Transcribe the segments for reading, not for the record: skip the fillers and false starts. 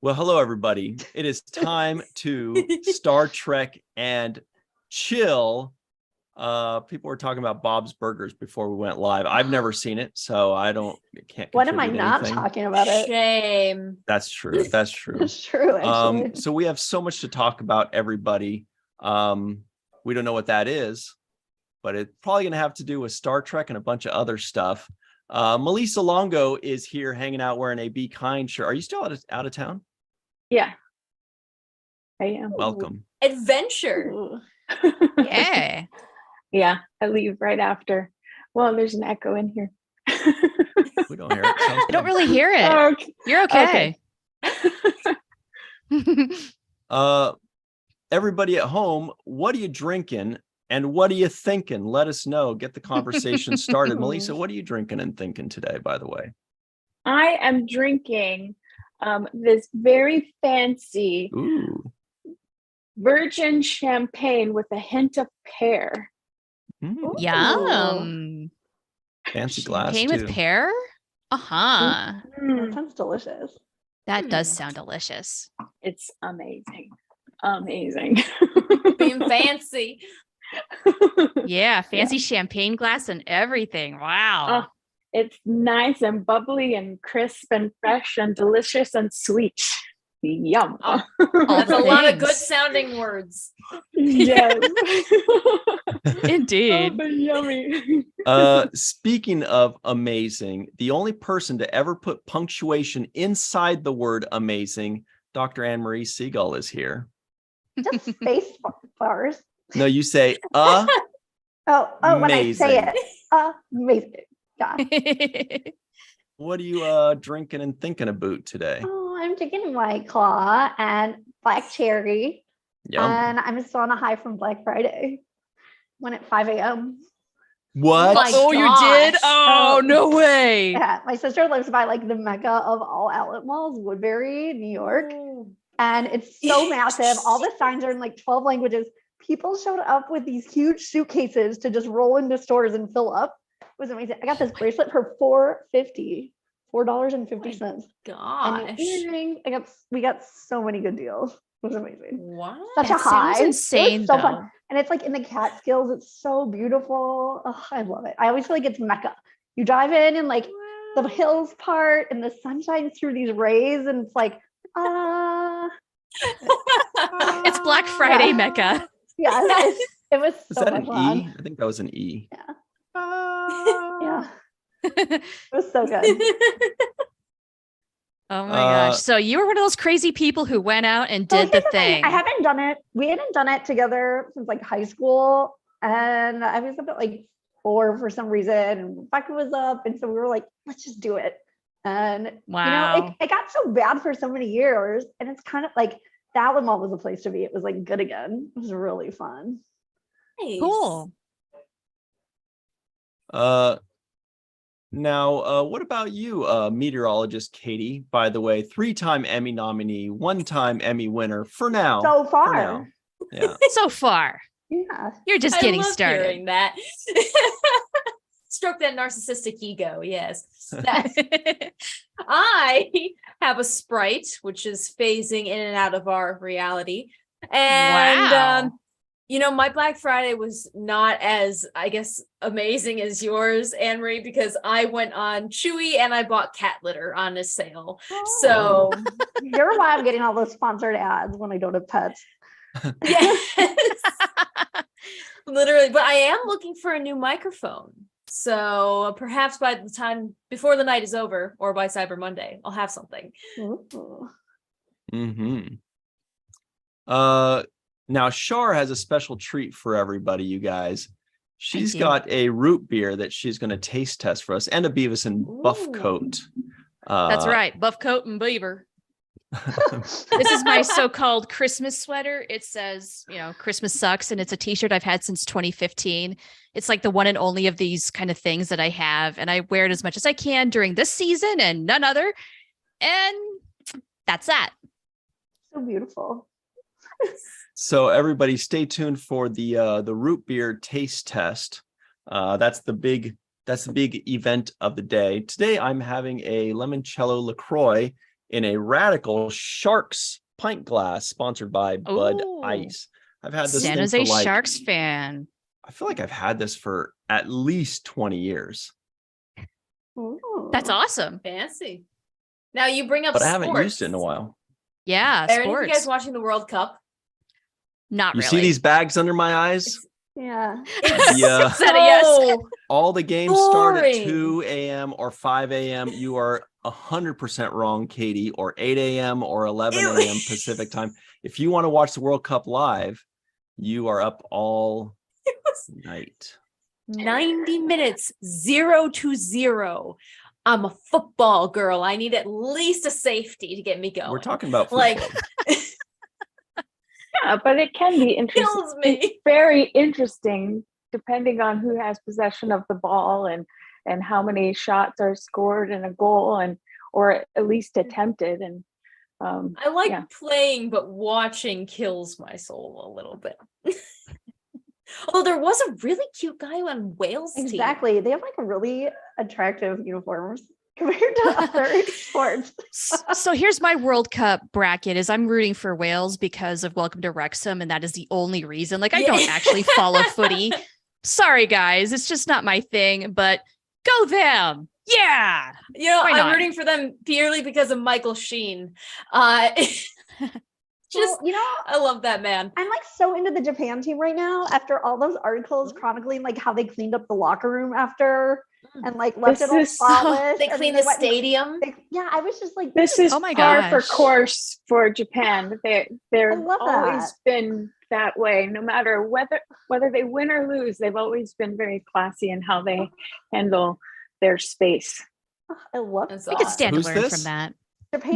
Well, hello, everybody. It is time to Star Trek and chill. People were talking about Bob's Burgers before we went live. I've never seen it, so can't. What am I not anything. talking about it? Shame. That's true. That's true. It's true, actually. So we have so much to talk about, everybody. We don't know what that is, but it's probably going to have to do with Star Trek and a bunch of other stuff. Melissa Longo is here hanging out wearing a Be Kind shirt. Are you still out of town? Yeah, I am. Welcome. Adventure. Yeah. Yeah, I leave right after. Well, there's an echo in here. We don't hear it. I don't really hear it. Okay. You're okay. Everybody at home, what are you drinking and what are you thinking? Let us know. Get the conversation started. Melissa, what are you drinking and thinking today, by the way? I am drinking this very fancy virgin champagne with a hint of pear. Yum. Fancy glass Champagne with pear? Uh-huh. That sounds delicious. That does sound delicious. It's amazing. Amazing. Being fancy. Yeah, fancy champagne glass and everything. Wow. It's nice and bubbly and crisp and fresh and delicious and sweet. Yum. That's a lot of good sounding words. Yes. Indeed. Oh, yummy. Speaking of amazing, the only person to ever put punctuation inside the word amazing, Dr. Anne-Marie Seagull is here. Just space bars. No, you say Oh, when I say amazing. it. Amazing. Yeah. What are you drinking and thinking about today? Oh, I'm drinking White Claw and Black Cherry. Yum. And I'm still on a high from Black Friday. Went at 5 a.m. What? Oh, you did? Oh, Oh. no way. Yeah, my sister lives by like the mecca of all outlet malls, Woodbury, New York. And it's so massive. All the signs are in like 12 languages. People showed up with these huge suitcases to just roll into stores and fill up. It was amazing. I got this bracelet for $4.50. $4.50. Gosh. And the earring, we got so many good deals. It was amazing. What? Such That a high. sounds insane, It was so though. fun. And it's like in the Catskills. It's so beautiful. Oh, I love it. I always feel like it's Mecca. You drive in and like the hills part and the sun shines through these rays and it's like, It's Black Friday, Mecca. yeah, it was Is so that much an fun. E? I think that was an E. Yeah, it was so good. Oh my gosh. So you were one of those crazy people who went out and So did the here's thing. I haven't done it. We hadn't done it together since like high school. And I was up at like 4 for some reason. And Becca was up. And so we were like, let's just do it. And Wow. you know, it got so bad for so many years. And it's kind of like the outlet mall was the place to be. It was like good again. It was really fun. Nice. Cool. Now, what about you, meteorologist Katie? By the way, 3-time Emmy nominee, 1-time Emmy winner for now. So For far. now. Yeah. So far. Yeah. You're just I getting love started. hearing that. Stroke that narcissistic ego. Yes. I have a Sprite, which is phasing in and out of our reality. And Wow. my Black Friday was not as, I guess, amazing as yours, Anne-Marie, because I went on Chewy and I bought cat litter on a sale. So You're why I'm getting all those sponsored ads when I don't have pets. yes. Literally, but I am looking for a new microphone. So perhaps by the time before the night is over or by Cyber Monday, I'll have something. Ooh. Mm-hmm. Now Shar has a special treat for everybody, you guys. She's do. got a root beer that she's going to taste test for us, and a Beavis and Buff coat. That's right. Buff coat and beaver. This is my so-called Christmas sweater. It says, Christmas sucks. And it's a t-shirt I've had since 2015. It's like the one and only of these kind of things that I have. And I wear it as much as I can during this season and none other. And that's that. So beautiful. So everybody stay tuned for the root beer taste test. That's the big event of the day. Today I'm having a limoncello LaCroix in a Radical Sharks pint glass sponsored by Bud Ooh. Ice. I've had this San thing Jose for like, Sharks fan. I feel like I've had this for at least 20 years, Ooh. That's awesome. Fancy. Now you bring up but I haven't sports. used it in a while. Yeah, Are any of you guys sports. watching the World Cup? Not You really. see these bags under my eyes? Yeah. Yeah. Is that a yes? So All the games start at boring. 2 a.m. or 5 a.m. You are 100% wrong, Katie, or 8 a.m. or 11 Ew. a.m. Pacific time. If you want to watch the World Cup live, you are up all night. 90 minutes, 0-0. I'm a football girl. I need at least a safety to get me going. We're talking about like football. Yeah, but it can be interesting. kills me. It's very interesting depending on who has possession of the ball and how many shots are scored in a goal and or at least attempted. And I like yeah. playing, but watching kills my soul a little bit. Although there was a really cute guy on Wales team. Exactly. They have like really attractive uniforms compared to other sports. So here's my World Cup bracket is I'm rooting for Wales because of Welcome to Wrexham. And that is the only reason. Like I Yeah. don't actually follow footy. Sorry, guys. It's just not my thing, but go them. Yeah. You know, Why I'm not? rooting for them purely because of Michael Sheen. Just, Well, you know, I love that man. I'm like so into the Japan team right now after all those articles chronicling like how they cleaned up the locker room after and like left This it all is so- spotless. They and cleaned then the went and- stadium. yeah, I was just like, this is Oh my par for gosh. course for Japan. They're love always that. been that way, no matter whether they win or lose. They've always been very classy in how they handle their space. I love That's We could awesome. stand Who's to learn this? from that.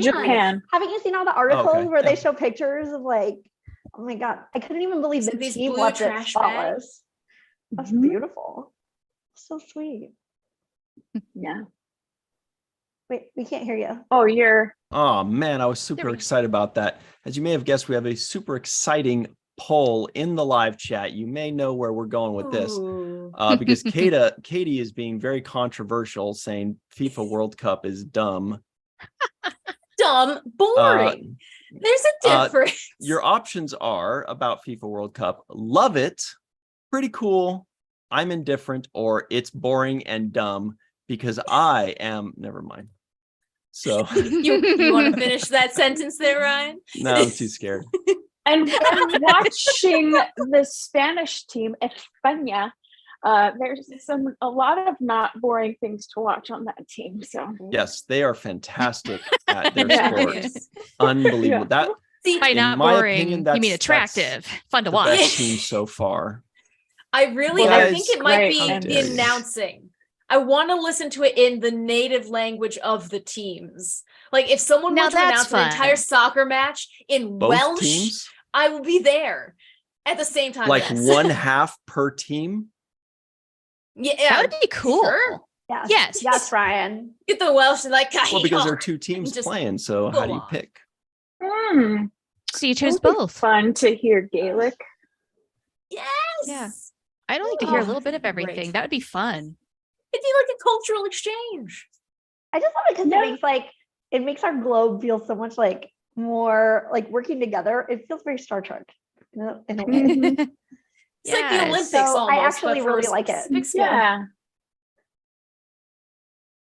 Japan. Haven't you seen all the articles okay. where they Yeah. show pictures of like, oh my God, I couldn't even believe So the these team blue left it trash spotless. That's Mhm. beautiful. So sweet. Yeah. Wait, we can't hear you. Oh, you're Oh man, I was There super we go. excited about that. As you may have guessed, we have a super exciting poll in the live chat. You may know where we're going with this. Ooh. Because Katie is being very controversial, saying FIFA World Cup is dumb. Dumb, boring. There's a uh, difference. Your options are about FIFA World Cup: love it, pretty cool, I'm indifferent, or it's boring and dumb because I am. Never mind. So You want to finish that sentence there, Ryan? no, I'm too scared. and when watching the Spanish team, España, there's a lot of not boring things to watch on that team. So Yes, they are fantastic at their Yeah. sport. Unbelievable. Yeah. That See, By in not my boring, opinion, you that's- mean that's attractive, fun to the best watch. team so far. I really, Well, I that think is it might great. be How the dare you. announcing. I want to listen to it in the native language of the teams. Like if someone Now were to that's announce fun. an entire soccer match in Both Welsh, teams, I will be there at the same time. like yes. one half per team. Yeah, That would be cool. Sure. Yes. Yes. Yes, Ryan. Get the Welsh and like Well, because there are two teams Just playing, so go how do you on. pick? So you it choose would be both. fun to hear Gaelic. Yes. Yeah. I'd like to hear a Oh, little bit of that'd be great. everything. That would be fun. It'd be like a cultural exchange. I just love it because it makes our globe feel so much like more like working together. It feels very Star Trek. In a way. Mhm. It's like the Yes. Olympics So I almost. actually but for a really like it. specific sport. Yeah.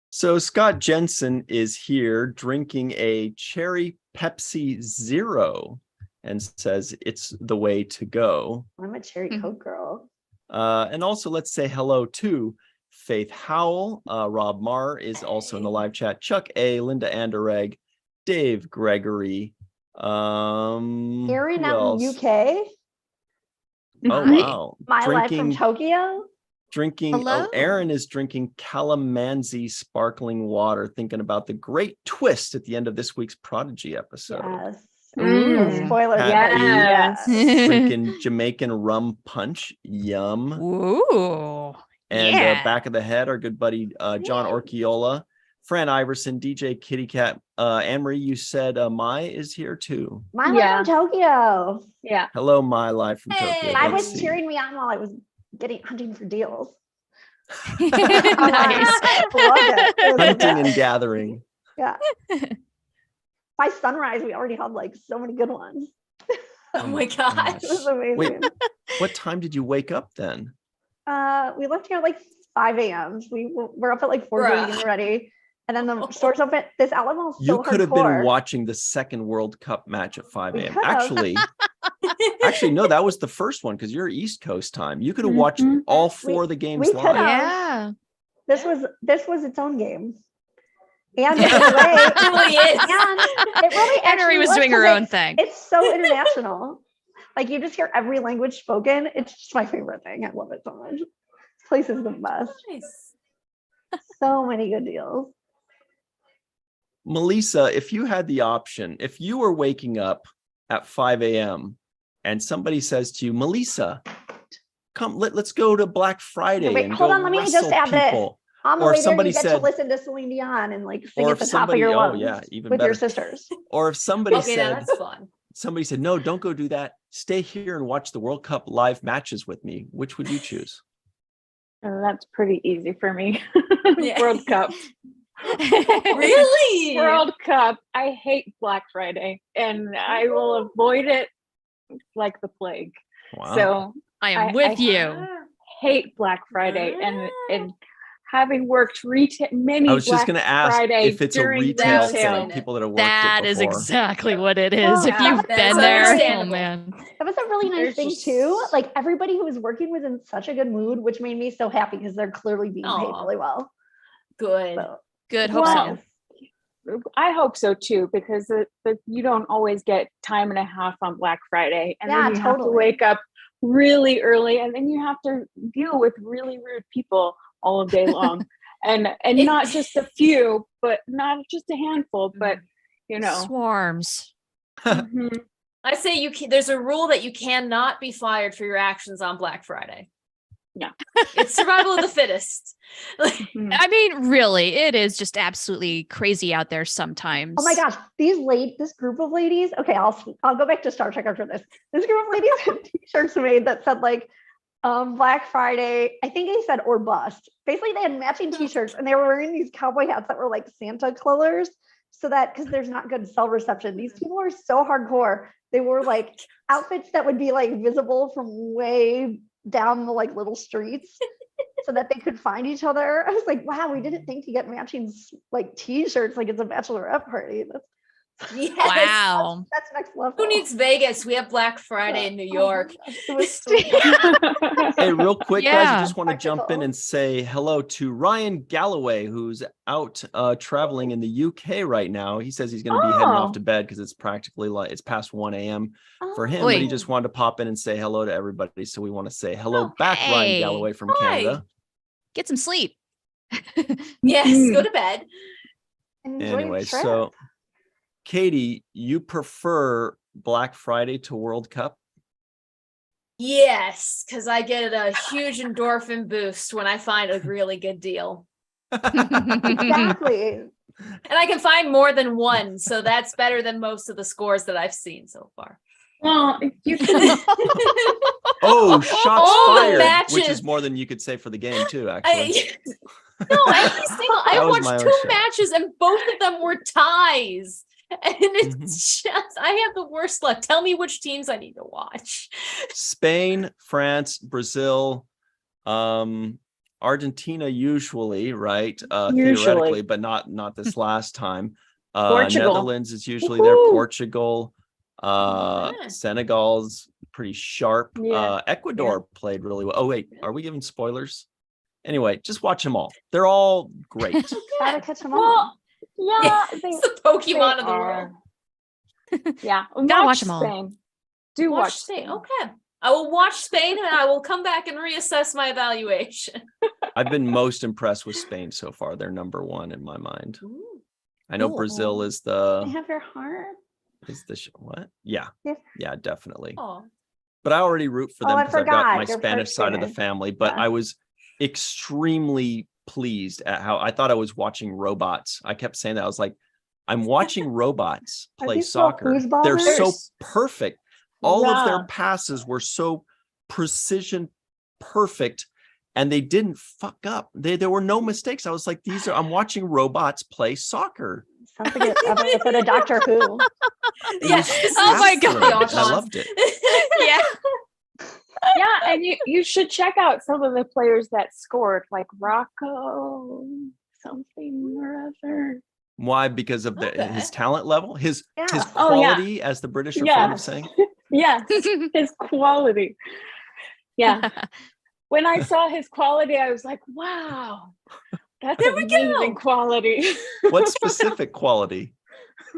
So Scott Jensen is here drinking a cherry Pepsi Zero and says it's the way to go. I'm a cherry Mhm. Coke girl. And also let's say hello to Faith Howell. Rob Marr is also in the live chat. Chuck A, Linda Anderegg, Dave Gregory. Aaron Who out else? in UK. Oh Right. wow. My life from Tokyo. Drinking. Hello? Oh, Aaron is drinking Calamansi sparkling water, thinking about the great twist at the end of this week's Prodigy episode. Yes. Mm. No spoilers. Happy. Yes. Drinking Jamaican rum punch. Yum. Ooh. And Yeah. back of the head, our good buddy John Orchiola, Fran Iverson, DJ Kitty Cat. Anne-Marie, you said Mai is here too. My life Yeah. from Tokyo. Yeah. Hello, Mai, live from Hey. Tokyo. I Let's was see. cheering me on while I was hunting for deals. Nice. I love it. It was Hunting the and best. gathering. Yeah. by sunrise, we already had like so many good ones. Oh my gosh. It was amazing. Wait, what time did you wake up then? We left here at like 5 a.m. We're up at like 4:30 Bruh. getting ready. And then the stores open. This outlet mall is so You could have been hardcore. watching the second World Cup match at 5 We a.m. could have. Actually, no, that was the first one because you're East Coast time. You could have watched Mhm. all four of the games we could live. have. Yeah. This was its own game. And in a way, It really is. and it really Henry actually was was doing her 'cause own thing. It's so international. Like you just hear every language spoken. It's just my favorite thing. I love it so much. This place is the best. Nice. So many good deals. Melissa, if you had the option, if you were waking up at 5 a.m. and somebody says to you, Melissa, come, let's go to Black Friday Wait, and hold go on, let me just wrestle add this. people. On the Or if way there, somebody you get to said- listen to Celine Dion and like sing Or at if the top of somebody, your oh lungs yeah, even with your better. sisters. Or if somebody Okay, now said, that's fun. somebody said, no, don't go do that. Stay here and watch the World Cup live matches with me. Which would you choose? That's pretty easy for me. Yeah. World Cup. Really? World Cup. I hate Black Friday and I will avoid it like the plague. Wow. So I am I- with I- you. hate Black Friday and having worked many I was just Black going to ask Friday if it's a during retail retail. thing, people that have worked That it is before. exactly what it is. Well, If that you've was been so there, oh understandable. man. That was a really nice There's thing just- too. Like everybody who was working was in such a good mood, which made me so happy because they're clearly being paid Aw. really well. Good. So Good. Hope Well, so. I hope so too, because you don't always get time and a half on Black Friday. And Yeah, then you have to totally. wake up really early and then you have to deal with really rude people all day long. and not just a few, but not just a handful, but you know. Swarms. Mhm. I say there's a rule that you cannot be fired for your actions on Black Friday. Yeah. It's survival of the fittest. Mhm. I mean, really, it is just absolutely crazy out there sometimes. oh my gosh, this group of ladies. Okay, I'll go back to Star Trek after this. This group of ladies had t-shirts made that said like Black Friday, I think they said or bust. Basically, they had matching t-shirts and they were wearing these cowboy hats that were like Santa colors. So that because there's not good cell reception, these people are so hardcore. They wore like outfits that would be like visible from way down the like little streets so that they could find each other. I was like, wow, we didn't think to get matching like t-shirts like it's a bachelorette party. Yes. Wow. That's next level. Who needs Vegas? We have Black Friday in New Oh my York. gosh, it was so good. Hey, real quick, guys, Yeah. I just want to jump in Practical. and say hello to Ryan Galloway, who's out traveling in the UK right now. He says he's going to be heading off Oh. to bed because it's practically like it's past 1 a.m. for him, Oi. but he just wanted to pop in and say hello to everybody. So we want to say hello Oh, back, Ryan hey. Galloway from Hi. Canada. Get some sleep. Yes, go to bed. Enjoy your Anyway, trip. so Katie, you prefer Black Friday to World Cup? Yes, because I get a huge endorphin boost when I find a really good deal. Exactly. And I can find more than one, so that's better than most of the scores that I've seen so far. Well, if you can Oh, shots All the fired, which matches. is more than you could say for the game too, actually. No, every single I That was my watched own two shot. matches and both of them were ties. And it's Mm-hmm. just I have the worst luck. Tell me which teams I need to watch. Spain, France, Brazil, Argentina usually, right? Usually. Theoretically, but not this last time. Portugal. Netherlands is usually there. Woohoo. Portugal, Yeah. Senegal's pretty sharp. Yeah. Ecuador played really well. Oh wait, are we giving spoilers? Anyway, just watch them all. They're all great. Gotta catch them all. well, yeah, It's they, the Pokemon of the are. world. Yeah, Gotta watch 'em all. Spain. Do watch Spain. Okay. I will watch Spain and I will come back and reassess my evaluation. I've been most impressed with Spain so far. They're number one in my mind. I know Cool. Brazil is They the have your heart. what? Yeah, Yeah. yeah, definitely. Oh, But I already root for Oh, them I because I've got forgot. my You're Spanish part side of the Spanish. family. But Yeah. I was extremely pleased at how I thought I was watching robots. I kept saying that. I was like, I'm watching robots Are play these little soccer. foosball They're so nerds? perfect. All of their Yeah. passes were so precision perfect. and they didn't fuck up. There were no mistakes. I was like, I'm watching robots play soccer. Sounds like an episode of Doctor Who. Yes. Oh my Absolutely. gosh. I loved it. Yeah. Yeah, and you should check out some of the players that scored, like Rocco something or other. Why? Because of his talent level, his Yeah. quality, as the British are fond of saying. Yes, his quality. Yeah. When I saw his quality, I was like, wow, that's amazing quality. What specific quality,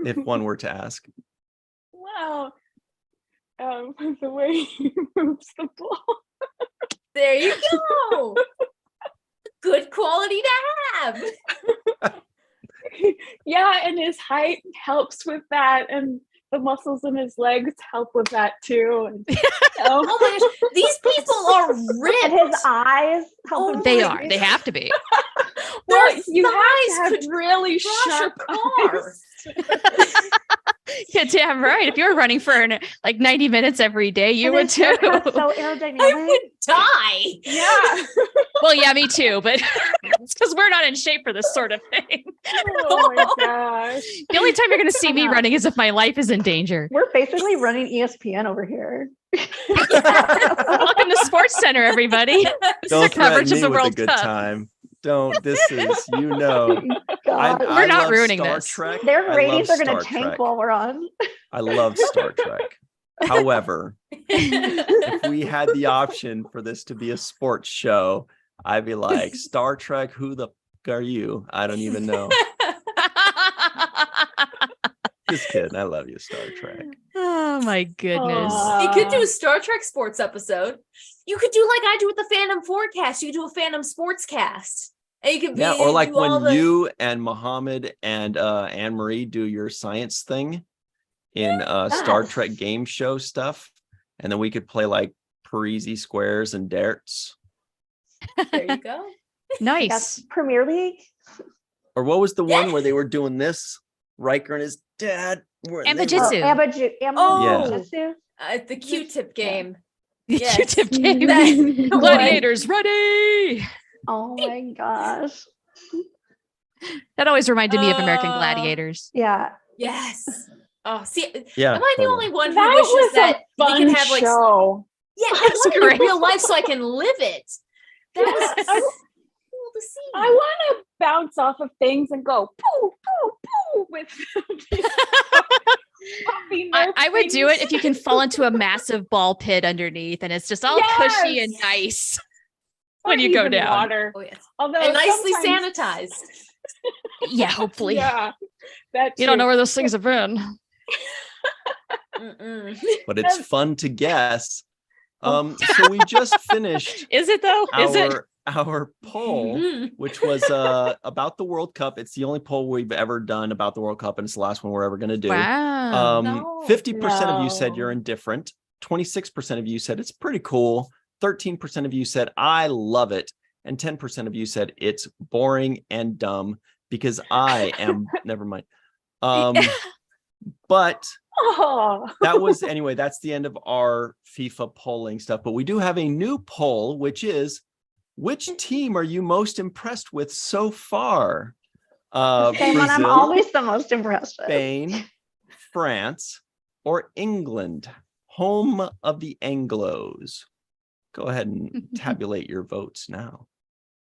if one were to ask? Wow. The way he moves the ball. There you go. Good quality to have. Yeah, and his height helps with that, and the muscles in his legs help with that too. And, Oh my gosh, these people are ripped. And his eyes help him They breathe. are. They have to be. well, Their you thighs have to could have really crush a sharp car. eyes. Yeah, damn right. If you're running for like 90 minutes every day, you And would his too. haircut's so I aerodynamic. would die. Yeah. Well, yeah, me too. But it's because we're not in shape for this sort of thing. Oh my gosh. The only time you're going to see me running is if my life is in danger. We're basically running ESPN over here. Welcome to Sports Center, everybody. This is Don't our coverage threaten of me the with a World good Cup. time. Don't. This is, God. We're not love ruining Star this. Trek. Their I ratings love are going to Star tank Trek. while we're on. I love Star Trek. However, if we had the option for this to be a sports show, I'd be like, Star Trek, who the f- are you? I don't even know. Just kidding. I love you, Star Trek. Oh my goodness. You could do a Star Trek sports episode. You could do like I do with the Phantom Forecast. You could do a Phantom Sports Cast. And you could be Yeah, or like do all when the- you and Mohammed and Anne Marie do your science thing in Star Trek game show stuff, and then we could play like Parisi squares and darts. There you go. Nice. That's Premier League. Or what was the one where they were doing this? Riker and his dad. And they the Jitsu. were- Oh. Jitsu. The Q-tip game. The Yes. Q-tip game. That- Gladiators ready. Oh my gosh. That always reminded me of American Uh, Gladiators. Yeah. Yes. Oh, see, Yeah. am I the totally. only one who That wishes was that a we fun could have like show. yeah, I That's want it great. in real life so I can live it. That was cool to see. I want to bounce off of things and go poo, poo, poo with I would do it if you can fall into a massive ball pit underneath and it's just all cushy and Yes. nice when you go down. Water. Oh yes, Although and nicely sometimes- sanitized. Yeah, hopefully. Yeah, that You don't too. know where those things have been. Mm-mm. But it's fun to guess. So we just finished Is it though? Is it? our poll, Mhm. which was about the World Cup. It's the only poll we've ever done about the World Cup, and it's the last one we're ever going to do. Wow. No. 50% of you said you're No. indifferent. 26% of you said it's pretty cool. 13% of you said I love it, and 10% of you said it's boring and dumb because I am. Never mind. But Oh, that was anyway. That's the end of our FIFA polling stuff. But we do have a new poll, which is, which team are you most impressed with so far? Same one I'm Brazil, always the most impressed with. Spain, France, or England, home of the Anglos. Go ahead and tabulate your votes now.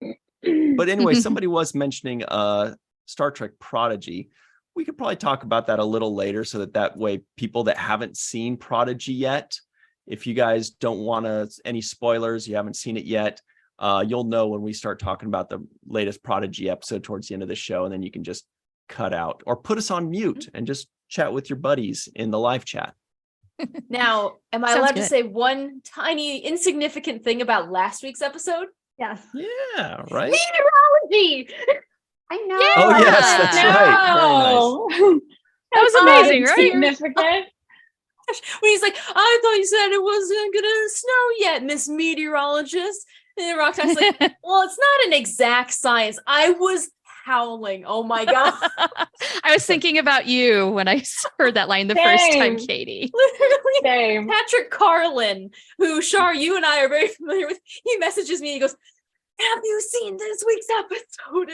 But anyway, somebody was mentioning Star Trek Prodigy. We could probably talk about that a little later so that way people that haven't seen Prodigy yet, if you guys don't want any spoilers, you haven't seen it yet, you'll know when we start talking about the latest Prodigy episode towards the end of the show, and then you can just cut out or put us on mute and just chat with your buddies in the live chat. Now, am I Sounds allowed good. to say one tiny insignificant thing about last week's episode? Yes. Yeah, right? Meteorology. I know. Oh, yes, that's right. Very nice. That was amazing, right? Significant. When he's like, I thought you said it wasn't gonna snow yet, Miss Meteorologist. And then Rocktime's like, well, it's not an exact science. I was howling. Oh my god. I was thinking about you when I heard that line the first time, Same. Katie. Literally. Same. Patrick Carlin, who Shar, you and I are very familiar with, he messages me. He goes, have you seen this week's episode?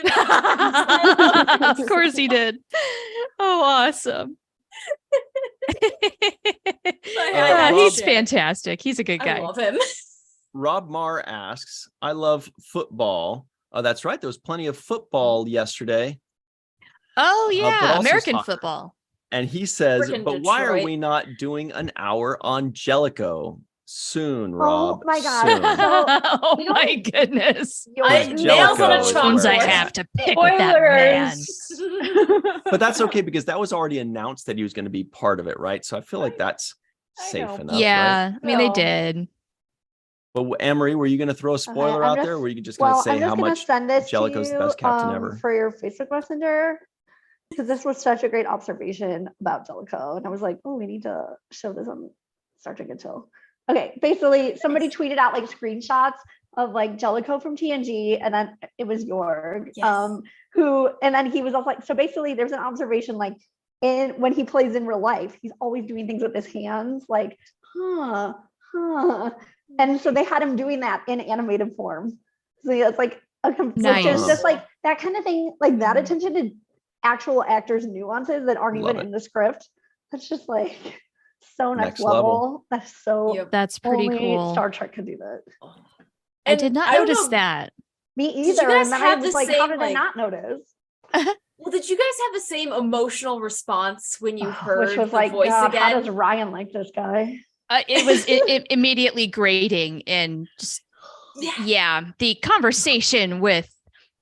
And Of course he did. Oh, awesome. I love He's it. fantastic. He's a good I guy. love him. Rob Marr asks, I love football. Oh, that's right. There was plenty of football yesterday. Oh, but yeah. also American soccer. football. And he says, Frickin' but why are Detroit. we not doing an hour on Jellicoe? Soon, Rob. my God. Soon. Oh, you know- my goodness. I- nails on a Jellicoe is chalkboard. where I it's have at. to pick with that man. Spoilers. But that's okay because that was already announced that he was going to be part of it, right? So I feel like that's I safe know. enough. Right? Yeah. I mean, they No. did. But Anne-Marie, were you going to throw a spoiler I'm out just- there? Or were you just going to say I'm just how gonna much send this Jellicoe's to the best captain you, ever? for your Facebook Messenger, because this was such a great observation about Jellicoe, and I was like, oh, we need to show this on Star Trek and Chill. Okay, basically, somebody tweeted out like screenshots of like Jellicoe from TNG, and then it was Jorg, Yes. and then he was also like, so basically, there's an observation like when he plays in real life, he's always doing things with his hands, like, and so they had him doing that in animated form. So yeah, it's like Nice. which is just like that kind of thing, like that attention to actual actors' nuances that aren't Love even it. in the script. That's just like so next Next level. level. That's so Yep. That's pretty only cool. Star Trek could do that. I And did not don't notice know- that. Me Did you either. guys And then I have was the like, how same, did I like- not notice? Well, did you guys have the same emotional response when you Which heard was the like, voice God, how again? does Ryan like this guy? It was immediately grating and just, yeah, the conversation with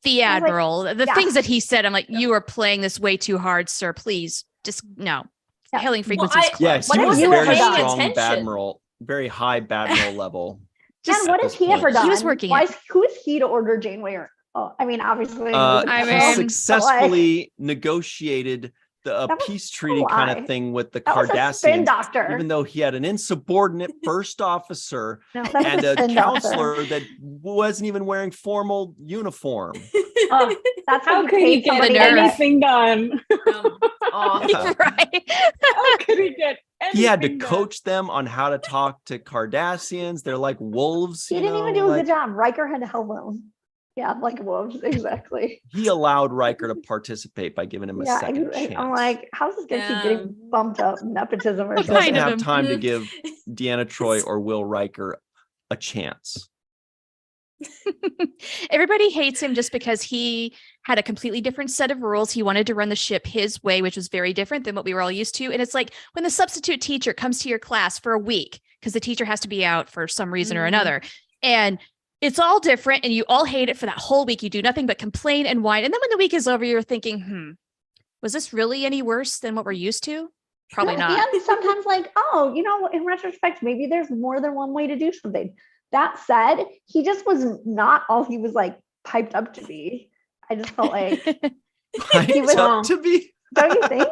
the I was like, Admiral, the yeah. things that he said, I'm like, you are playing this way too hard, sir. Please just no. Yeah. Hailing frequencies I- close. Yeah, What he have was you very ever done? strong Attention. Badmiral, very high Badmiral level. And what at has this he point. ever done? He was working Why it. who is he to order Janeway? Oh, I mean, obviously, he Uh, was a I he general, mean- but, like, successfully negotiated the That was peace treaty kind lie. of thing with the that was a spin Cardassians, doctor. even though he had an insubordinate first officer No, that was and a a spin doctor. counselor that wasn't even wearing formal uniform. Oh, that's How how could he get The nerve. anything done? Aw. Yeah. Right. How could he get anything He had to done? coach them on how to talk to Cardassians. They're like wolves. He you didn't know, even do a like, good job. Riker had to help him. Yeah, like wolves, exactly. He allowed Riker to participate by giving him a Yeah, second chance. I'm like, how's this guy keep Yeah. getting bumped up nepotism or What He doesn't kind something? of have him. time to Mm. give Deanna Troy or Will Riker a chance. Everybody hates him just because he had a completely different set of rules. He wanted to run the ship his way, which was very different than what we were all used to. And it's like when the substitute teacher comes to your class for a week because the teacher has to be out for some reason or Mhm. another. And it's all different and you all hate it for that whole week. You do nothing but complain and whine. And then when the week is over, you're thinking, was this really any worse than what we're used to? Probably Yeah, not. And sometimes, like, oh, in retrospect, maybe there's more than one way to do something. That said, he just was not all he was like piped up to be. I just felt like, Right? was- Up to be. don't you think?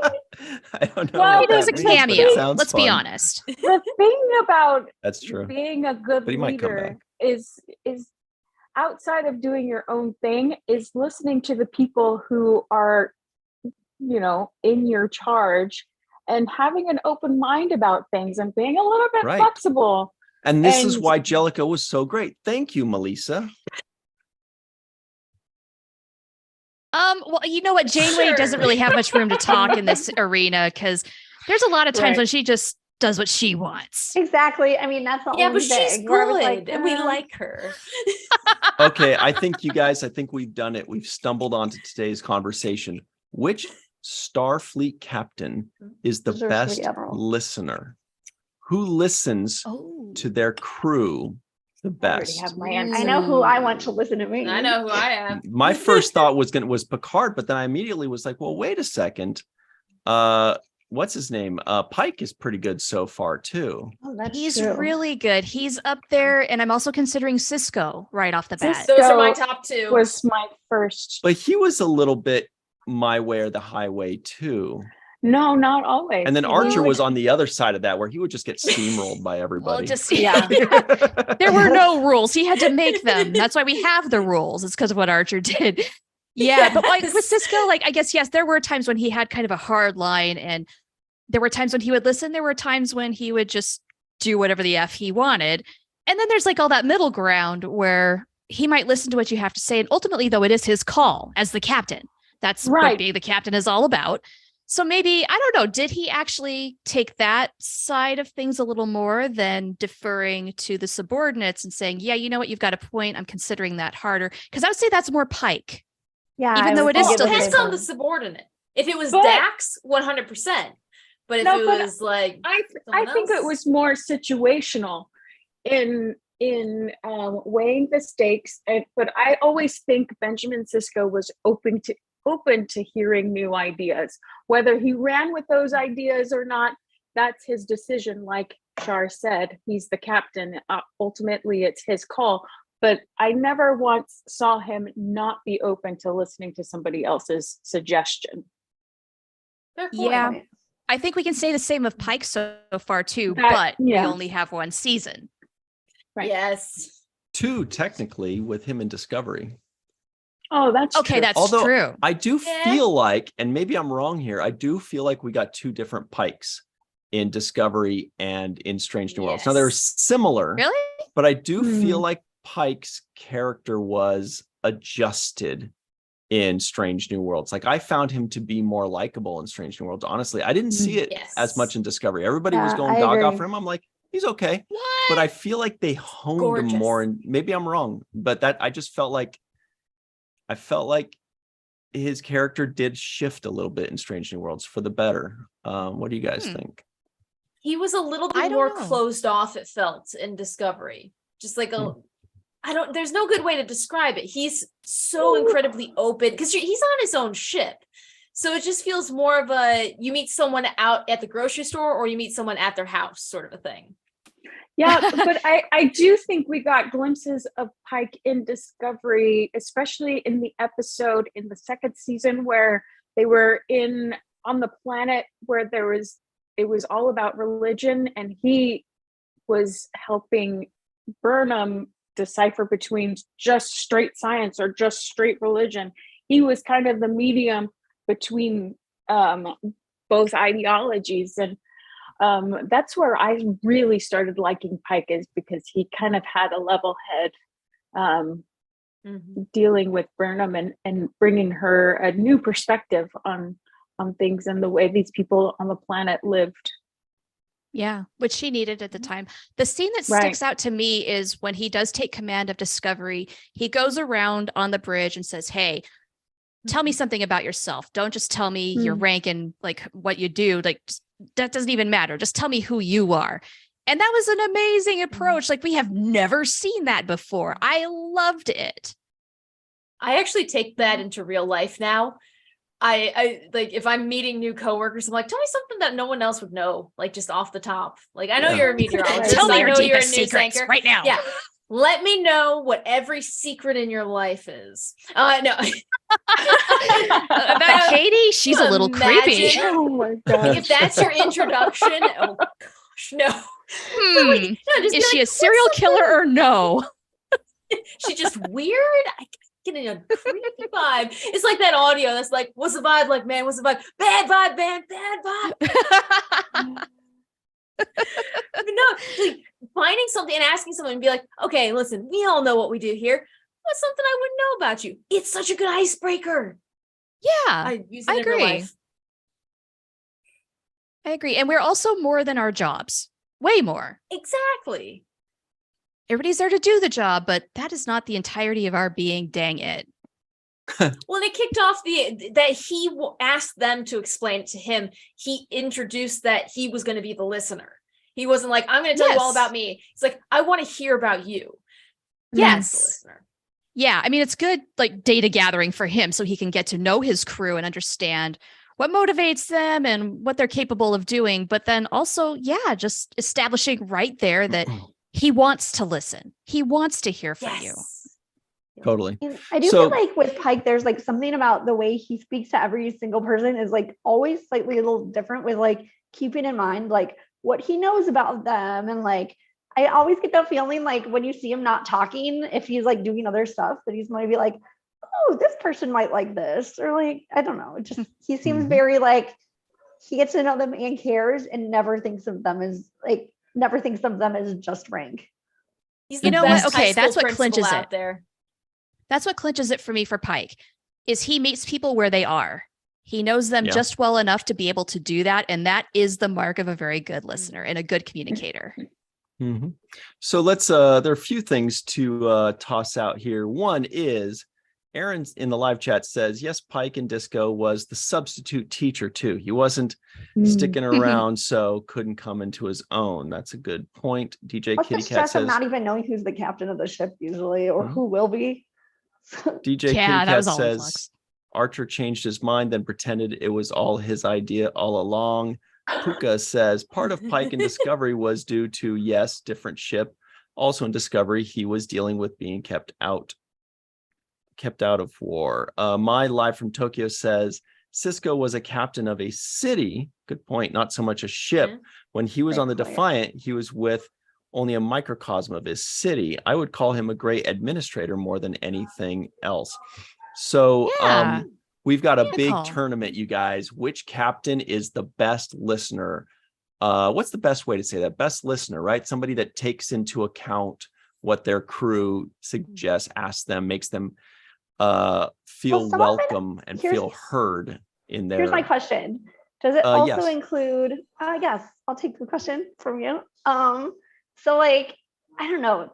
I don't know. Well, what It was that a means, but it cameo. sounds Let's be fun. honest. The thing about That's true. being a good But he might come leader back. is outside of doing your own thing is listening to the people who are in your charge and having an open mind about things and being a little bit Right. flexible. And this is And- why Jellicoe was so great. Thank you, Melissa. Well, you know what? Janeway Sure. doesn't really have much room to talk in this arena because there's a lot of times Right. when she just does what she wants. Exactly. I mean, that's the Yeah, only but she's thing where I was good like, and we eh. like her. Okay, I think we've done it. We've stumbled onto today's conversation. Which Starfleet captain is the Deserves to be best Admiral. listener? Who listens Oh, to their crew the I already best? have my I answer. know who I want to listen to me. I know who I am. My first thought was Picard, but then I immediately was like, well, wait a second. What's his name? Pike is pretty good so far too. Oh, that's he's true. really good. He's up there, and I'm also considering Cisco right off the bat. Those are my So top two. was my first. But he was a little bit my way or the highway too. No, not always. And then He Archer would- was on the other side of that, where he would just get steamrolled by Well, everybody. just Yeah. there were no rules. He had to make them. That's why we have the rules. It's because of what Archer did. Yeah, but like with Yes. Cisco, like I guess yes, there were times when he had kind of a hard line, and there were times when he would listen. There were times when he would just do whatever the f he wanted, and then there's like all that middle ground where he might listen to what you have to say. And ultimately, though, it is his call as the captain. That's what Right. being the captain is all about. So maybe, I don't know, did he actually take that side of things a little more than deferring to the subordinates and saying, yeah, you know what, you've got a point. I'm considering that harder. Because I would say that's more Pike. Yeah. Even I though was it is Well, still it thinking his depends same on the thing. subordinate. If it was But- Dax, 100%. But if No, it but was like I someone think it else? was more situational in weighing the stakes. But I always think Benjamin Sisko was open to hearing new ideas. Whether he ran with those ideas or not, that's his decision. Like Shar said, he's the captain. Ultimately, it's his call. But I never once saw him not be open to listening to somebody else's suggestion. Fair point. Yeah. I think we can say the same of Pike so far too, That- but we yeah. only have one season. Right. Yes. 2 technically with him in Discovery. Oh, that's Okay, true. that's Although true. I do Yeah. feel like, and maybe I'm wrong here, I do feel like we got 2 different Pikes in Discovery and in Strange New Worlds. Now they're Yes. similar, Really? but I do feel Hmm. like Pike's character was adjusted in Strange New Worlds. Like I found him to be more likable in Strange New Worlds. Honestly, I didn't see it Yes. as much in Discovery. Everybody was Yeah, going I gaga agree. for him. I'm like, he's okay. What? But I feel like they honed him more, gorgeous. and maybe I'm wrong, but that I just felt like his character did shift a little bit in Strange New Worlds for the better. What do you guys think? He was a little I bit don't more know. closed off, it felt, in Discovery. Just like there's no good way to describe it. He's so incredibly open because he's on his own ship. So it just feels more of a, you meet someone out at the grocery store or you meet someone at their house sort of a thing. Yeah, but I do think we got glimpses of Pike in Discovery, especially in the episode in the second season where they were on the planet where it was all about religion, and he was helping Burnham decipher between just straight science or just straight religion. He was kind of the medium between both ideologies, and that's where I really started liking Pike, is because he kind of had a level head dealing with Burnham and bringing her a new perspective on things and the way these people on the planet lived. Yeah, which she needed at the time. The scene that Right. sticks out to me is when he does take command of Discovery. He goes around on the bridge and says, hey, tell me something about yourself. Don't just tell me your rank and like what you do. Like that doesn't even matter. Just tell me who you are. And that was an amazing approach. Like we have never seen that before. I loved it. I actually take that into real life now. I like if I'm meeting new coworkers, I'm like, tell me something that no one else would know, like just off the top. Like I know Yeah. you're a meteorologist. Tell me I your know you're a deepest news secrets anchor. right now. Yeah. Let me know what every secret in your life is. No. About Katie, she's a little creepy. Imagine Oh my god. if that's your introduction. Oh gosh, no. Hmm. No, just Is be she like, a serial "What's killer something-" or no? She's just weird. I getting a creepy vibe. It's like that audio that's like, what's the vibe? Like, man, what's the vibe? Bad vibe, man, bad vibe. But no, like finding something and asking someone and be like, okay, listen, we all know what we do here. What's something I wouldn't know about you? It's such a good icebreaker. Yeah, I use it I in real agree. life. I agree. And we're also more than our jobs. Way more. Exactly. Everybody's there to do the job, but that is not the entirety of our being, dang it. Well, and it kicked off that he asked them to explain it to him. He introduced that he was going to be the listener. He wasn't like, I'm going to tell you all Yes. about me. He's like, I want to hear about you. Yes. That's the listener. Yeah, I mean, it's good like data gathering for him so he can get to know his crew and understand what motivates them and what they're capable of doing. But then also, yeah, just establishing right there that he wants to listen. He wants to hear from you. Yes. Totally. And I do So- feel like with Pike, there's like something about the way he speaks to every single person is like always slightly a little different, with like keeping in mind like what he knows about them. And like I always get that feeling like when you see him not talking, if he's like doing other stuff, that he's going to be like, oh, this person might like this, or like, I don't know. It just he seems Mhm. very like he gets to know them and cares and never thinks of them as just rank. He's You the know what? best Okay, high that's school what principal clinches out it. there. That's what clinches it for me for Pike, is he meets people where they are. He knows them just well enough to be able to do that. And that is the mark of a very good listener and a good communicator. Mm-hmm. So let's, there are a few things to toss out here. One is Aaron in the live chat says, yes, Pike in Disco was the substitute teacher too. He wasn't sticking around, so couldn't come into his own. That's a good point. DJ What's the Kitty Cat stress of says, not even knowing who's the captain of the ship usually, or who will be? DJ Yeah, Kitty that Cat was all in says, flux. Archer changed his mind, then pretended it was all his idea all along. Puka says, part of Pike in Discovery was due to, yes, different ship. Also in Discovery, he was dealing with being kept out of war. My Live from Tokyo says, Cisco was a captain of a city. Good point. Not so much a ship. When he was Great on the point. Defiant, he was with only a microcosm of his city. I would call him a great administrator more than anything else. So Yeah. we've got a Good big call. tournament, you guys. Which captain is the best listener? What's the best way to say that? Best listener, right? Somebody that takes into account what their crew suggests, asks them, makes them feel some of it- welcome and here's- feel heard in their. Here's my question. Does it also yes. include, yes, I'll take the question from you. So like, I don't know,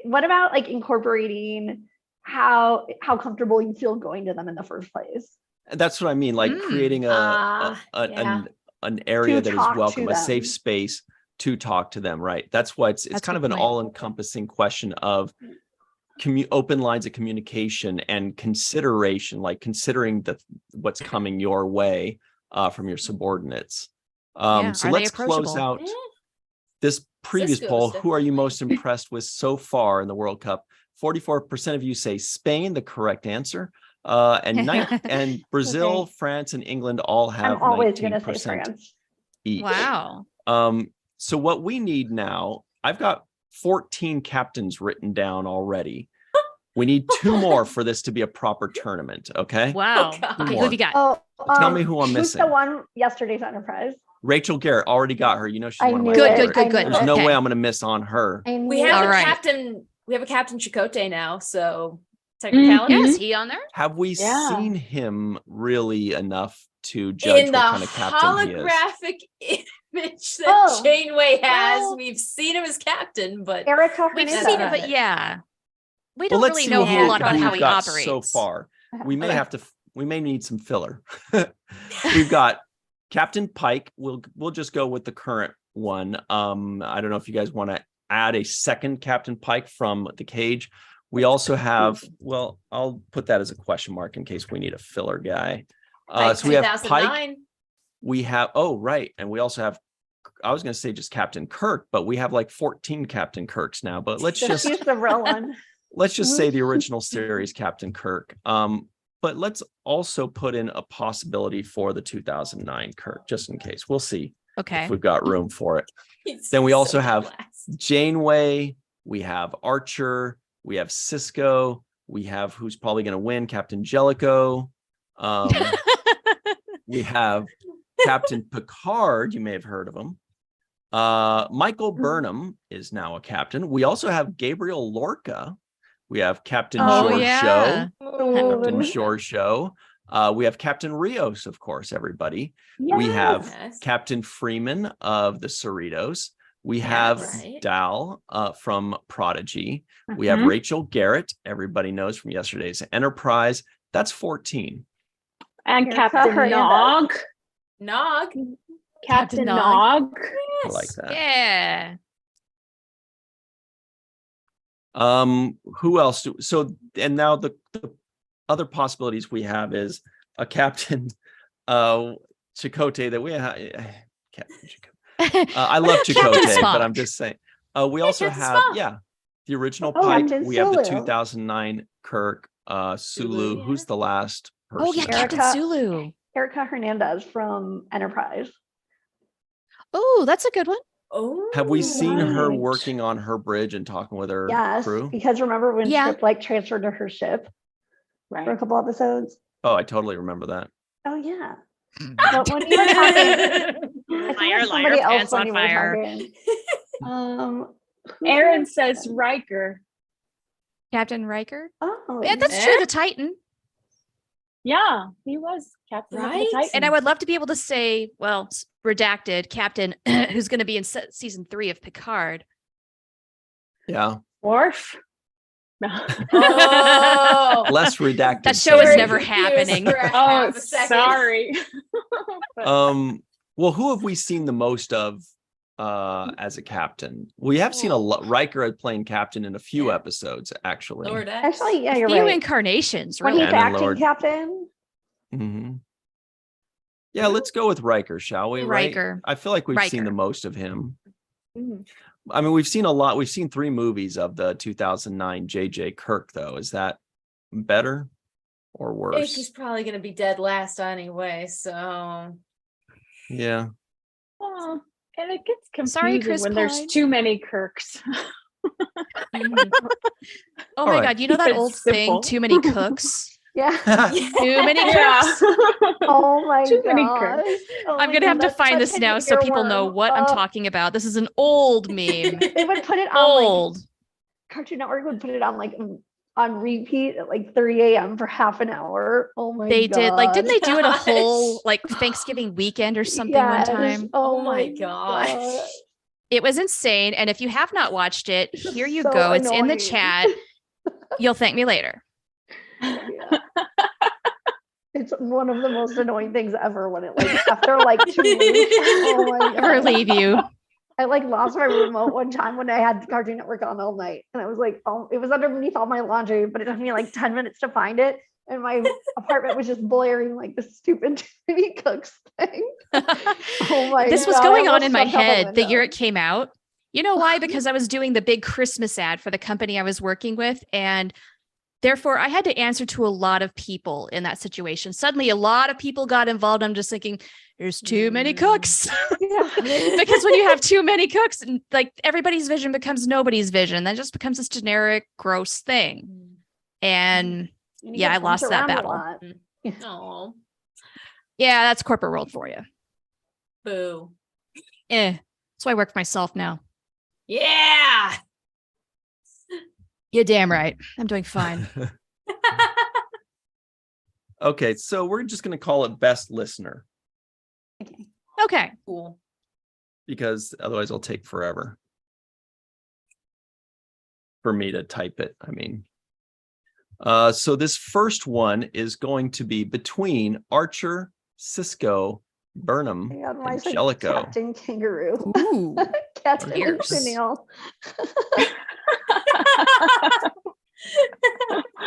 what about like incorporating how comfortable you feel going to them in the first place? That's what I mean, like creating an area To that is talk to welcome, a safe them. space to talk to them, right? That's why it's That's kind a of good an point. all-encompassing question of open lines of communication and consideration, like considering what's coming your way from your subordinates. Yeah. So Are they let's close approachable? out this previous Cisco's poll. Who are you definitely. most impressed with so far in the World Cup? 44% of you say Spain, the correct answer. And Brazil, Okay. France, and England all have I'm always going to say 19% France. each. Wow. So what we need now, I've got 14 captains written down already. We need 2 more for this to be a proper tournament. Okay. Wow. God. Okay, who more. have you got? Oh, Tell me who I'm who's missing. the one yesterday's Enterprise? Rachel Garrett already got her. You know, she's I one of my knew Good, favorites. good, good, good. There's no Okay. way I'm going to miss on her. I We knew have it. a Alright. captain. We have a Captain Chakotay now, so technicality. Yeah, is he on there? Have we Yeah. seen him really enough to judge In the what kind of captain he is? holographic image that Oh, Janeway has, well- we've seen him as captain, but Erica We've Hernandez. seen it, but yeah. We Well, don't let's really see know a who whole lot about we've how he got operates. so far. We may Okay. have to. We may need some filler. We've got Captain Pike. We'll just go with the current one. I don't know if you guys want to add a second Captain Pike from the cage. We also have. Well, I'll put that as a question mark in case we need a filler guy. Pike So we have Pike. 2009. We have. Oh, right, and we also have. I was going to say just Captain Kirk, but we have like 14 Captain Kirks now. But let's Just just use the real one. let's just say the original series Captain Kirk. But let's also put in a possibility for the 2009 Kirk, just in case. We'll see Okay. if we've got room for it. He's Then we also so have classy. Janeway, we have Archer, we have Cisco, we have who's probably going to win, Captain Jellicoe. We have Captain Picard, you may have heard of him. Michael Burnham is now a captain. We also have Gabriel Lorca. We have Captain Oh, George yeah. Captain Show. We have Captain Rios, of course, everybody. We have Yes. Captain Freeman of the Cerritos. We Yeah, have right. Dal from Prodigy. We have Rachel Garrett, everybody knows from yesterday's Enterprise. That's 14. And Erica Captain Hernandez. Nog. Nog. Captain Nog. Nog. I like that. Yeah. Who else? And now the other possibilities we have is a Captain Chakotay that we have. Captain Chakotay. I love Captain Chakotay, Spock. but I'm just saying. We also Captain have, Spock. the original Oh, Pike. Captain We have the Sulu. 2009 Kirk, Sulu. Sulu, yeah. Who's the last person? Oh yeah, Captain Erica. Sulu. Erica Hernandez from Enterprise. Oh, that's a good one. Oh, Have we seen her Right. working on her bridge and talking with her Yes, crew? because remember when Yeah. Trip like transferred to her ship for a Right. couple episodes? Oh, I totally remember that. Oh yeah. But when you were talking, I Liar, thought somebody liar, else pants when on you were fire. talking. Who Aaron was says that? Riker. Captain Riker. Oh, Yeah, that's true. The Titan. Yeah, he was captain of Right? the Titan. And I would love to be able to say, well, redacted captain, who's going to be in season 3 of Picard. Yeah. Worf. No. Oh, Less redacted. That show is Sophie. never happening. For a Oh, half a second. sorry. But Well, who have we seen the most of as a captain? We have seen a lot. Riker playing captain in a few Yeah. episodes, actually. Lower decks. actually, yeah, A you're few right. incarnations, When really. he's And then acting Lord- captain, Mhm. Yeah, let's go with Riker, shall we? Right? Riker. I feel like we've seen Riker. the most of him. mhm. I mean, we've seen a lot. We've seen 3 movies of the 2009 JJ Kirk, though. Is that better or worse? He's probably gonna be dead last anyway, so Yeah. Oh, and it gets confusing Sorry, Chris when there's Pine. too many Kirks. Oh my right. God. You know that Keep it old simple. thing, too many cooks? yeah. Too many Yeah. cooks? Oh my Too many gosh. Kirks. Oh I'm my going to have God, to find that's this such an now so people know earworm. what I'm Oh, talking about. This is an old meme. They would put it on like Old. Cartoon Network would put it on like on repeat at like 3 a.m. for half an hour. Oh my They God. did. Like, didn't they do it a Gosh. whole like Thanksgiving weekend or something one Yes. time? Oh Oh my my gosh. God. It was insane. And if you have not watched it, This is here you so go. It's in the annoying. chat. You'll thank me later. Yeah. It's one of the most annoying things ever when it like after like 2 weeks. Oh my Never God. leave you. I like lost my remote one time when I had Cartoon Network on all night, and I was like, oh, it was underneath all my laundry, but it took me like 10 minutes to find it, and my apartment was just blaring like this stupid TV Cooks thing. Oh my This was God, I going on almost in my jumped out the head the year window. it came out. You know why? Because I was doing the big Christmas ad for the company I was working with. And therefore, I had to answer to a lot of people in that situation. Suddenly, a lot of people got involved. I'm just thinking, there's too many cooks. Yeah. Because when you have too many cooks, like everybody's vision becomes nobody's vision. That just becomes this generic, gross thing. And You yeah, get I lost bumped that around a battle. lot. Oh, yeah, that's corporate world for you. boo. So I work for myself now. Yeah. You're damn right. I'm doing fine. Okay, so we're just going to call it best listener Okay. Cool. because otherwise it'll take forever for me to type it. I mean, so this first one is going to be between Archer, Cisco, Burnham, Oh my God, why and is it Jellicoe. Captain Kangaroo? Ooh. Captain Years. Chanel.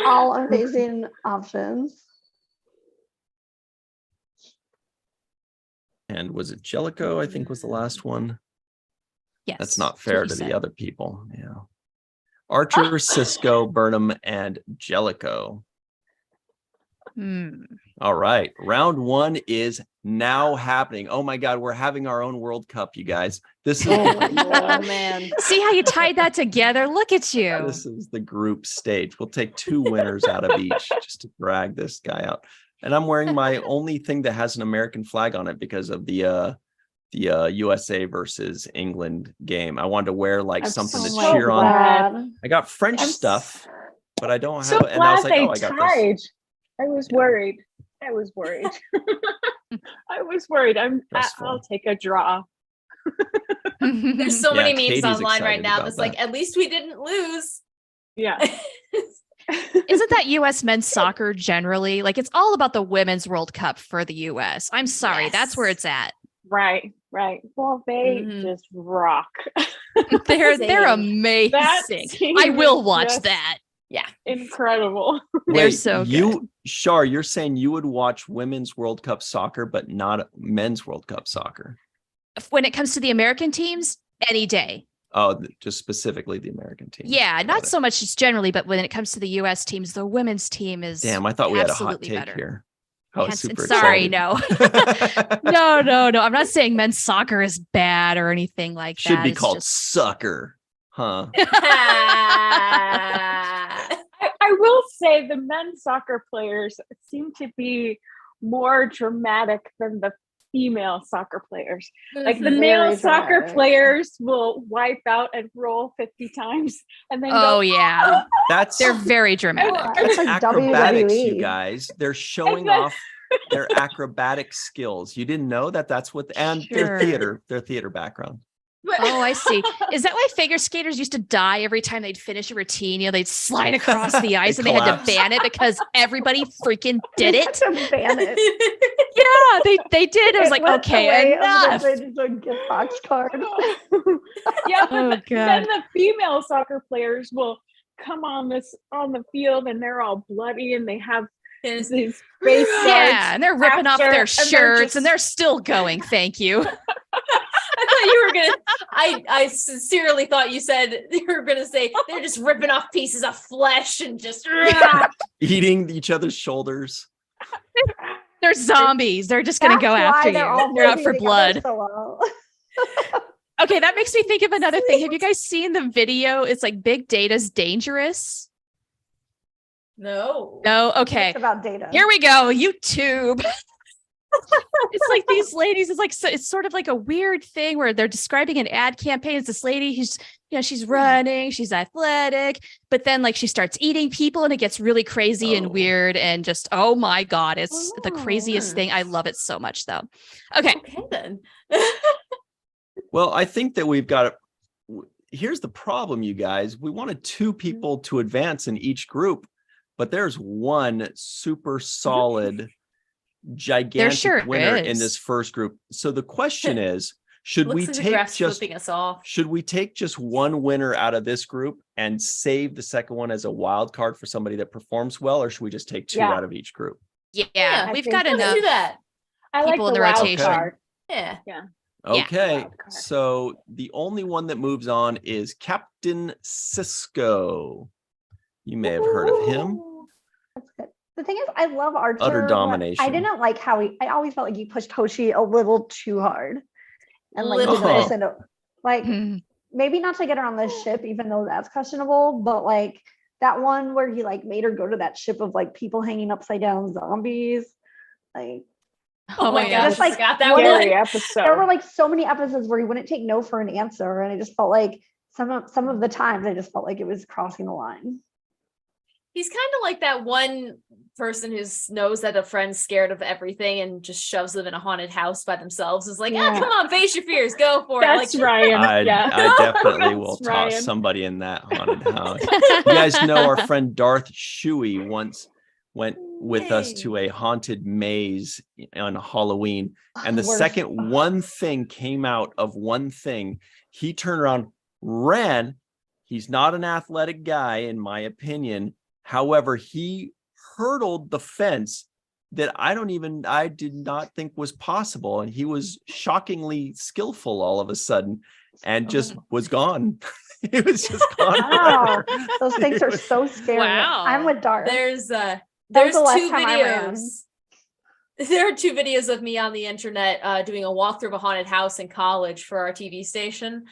All amazing options. And was it Jellicoe? I think was the last one. Yes. That's not what fair he to said. the other people. Yeah. Archer, Cisco, Burnham, and Jellicoe. Hmm. All right. Round 1 is now happening. Oh my God, we're having our own World Cup, you guys. This is Oh my Oh God. man. See how you tied that together? Look at you. this is the group stage. We'll take 2 winners out of each just to drag this guy out. And I'm wearing my only thing that has an American flag on it because of the USA versus England game. I wanted to wear like I'm something to so cheer on. glad. I got French I'm stuff, but I don't So have it. And I was glad like, they oh, I got this. tied. I was Yeah. worried. I was worried. I was worried. Stressful. I'll take a draw. There's so Yeah, many memes Katie's online right excited now about that's like, at least we didn't lose. Yeah. Isn't that US men's soccer generally? Like it's all about the women's World Cup for the US. I'm sorry, that's where Yes. it's at. Right. Well, they Mhm. just rock. They're Same. amazing. team I will is watch just that. Yeah. Incredible. They're Wait, so good. you, Shar, you're saying you would watch women's World Cup soccer, but not men's World Cup soccer? When it comes to the American teams, any day. Oh, just specifically the American team. Yeah, Got not it. so much just generally, but when it comes to the US teams, the women's team is Damn, I thought we had a hot absolutely take better. here. I was Hence- super sorry, excited. no. no. I'm not saying men's soccer is bad or anything like Should that. be It's called just- sucker, huh? I will say the men's soccer players seem to be more dramatic than the female soccer players. Like the Mhm. male Very soccer dramatic. players will wipe out and roll 50 times and then Oh go, yeah, That's they're very dramatic. It's like acrobatics, you WWE. guys. They're showing then- off their acrobatic skills. You didn't know that? That's what, and Sure. their theater background. Oh, I see. Is that why figure skaters used to die every time they'd finish a routine? You know, they'd slide across the ice and they had collapse. to ban it because everybody freaking did They had it. to ban it. Yeah, they did. It was like, went the okay, way of enough. the gift box card. yeah, but Oh, then God. the female soccer players will come on the field and they're all bloody and they have these face guards. Yeah, and they're ripping off after, their and they're shirts just- and they're still going. Thank you. I thought you were gonna. I sincerely thought you said you were gonna say they're just ripping off pieces of flesh and just. Eating each other's shoulders. They're zombies. They're just going to That's go why after they're all you. They're out moving for together blood. so well. Okay, that makes me think of another thing. Have you guys seen the video? It's like Big Data's Dangerous. No. No? Okay. It's about data. Here we go. YouTube. It's like these ladies. It's like it's sort of like a weird thing where they're describing an ad campaign. It's this lady who's, you know, she's running, she's athletic, but then like she starts eating people and it gets really crazy and Oh. weird and just, oh my God, it's the craziest Oh. thing. I love it so much though. Okay. Okay then. Well, I think that we've got here's the problem, you guys. We wanted 2 people to advance in each group, but there's one super solid, gigantic sure winner in is. this first group. So the question is, should we Looks like the take graph's just flipping us off. should we take just one winner out of this group and save the second one as a wild card for somebody that performs well, or should we just take 2 Yeah. out of each group? Yeah, I we've think got Let's enough. do that. I like people in the the wild rotation. card. Yeah. Yeah. Okay, Wild card. so the only one that moves on is Captain Cisco. You may have heard of him. That's good. The thing is, I love Archer. Utter but domination. I didn't like how I always felt like he pushed Hoshi a little too hard. And like Little didn't bit. listen to, like Mhm. maybe not to get her on the ship, even though that's questionable, but like that one where he like made her go to that ship of like people hanging upside down zombies. Like Oh my yeah. gosh, Just, like, I forgot that what one. Scary there were episode. like so many episodes where he wouldn't take no for an answer. And I just felt like some of the times I just felt like it was crossing the line. He's kind of like that one person who knows that a friend's scared of everything and just shoves them in a haunted house by themselves. Is like, Yeah. come on, face your fears, go for it. That's Like, Ryan. I yeah. definitely will That's toss Ryan. somebody in that haunted house. You guys know our friend Darth Shuey once went with us to a haunted maze on Halloween. And the Worst. second one thing came out of one thing, he turned around, ran. He's not an athletic guy, in my opinion. However, he hurdled the fence that I did not think was possible. And he was shockingly skillful all of a sudden and just was gone. He was just gone. Wow, forever. those things It are was- so scary. Wow. I'm with Darth. there's was there's the last 2 time I ran. videos. There are 2 videos of me on the internet doing a walkthrough of a haunted house in college for our TV station.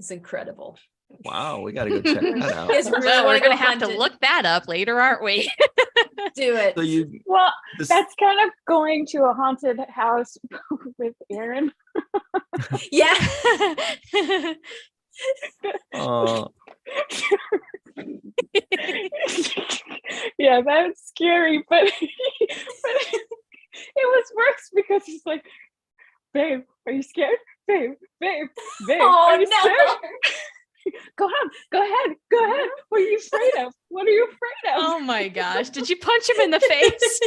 It's incredible. Wow, we got to go check that out. You guys really Well, wanna we're gonna go have to haunted? look that up later, aren't we? Do it. So you, Well, this, that's kind of going to a haunted house with Aaron. Yeah. uh, Yeah, that's scary, but it was worse because he's like, babe, are you scared? Babe, babe, Oh are you no. scared? Go on, go ahead, go ahead. What are you afraid of? What are you afraid of? Oh my gosh. Did you punch him in the face?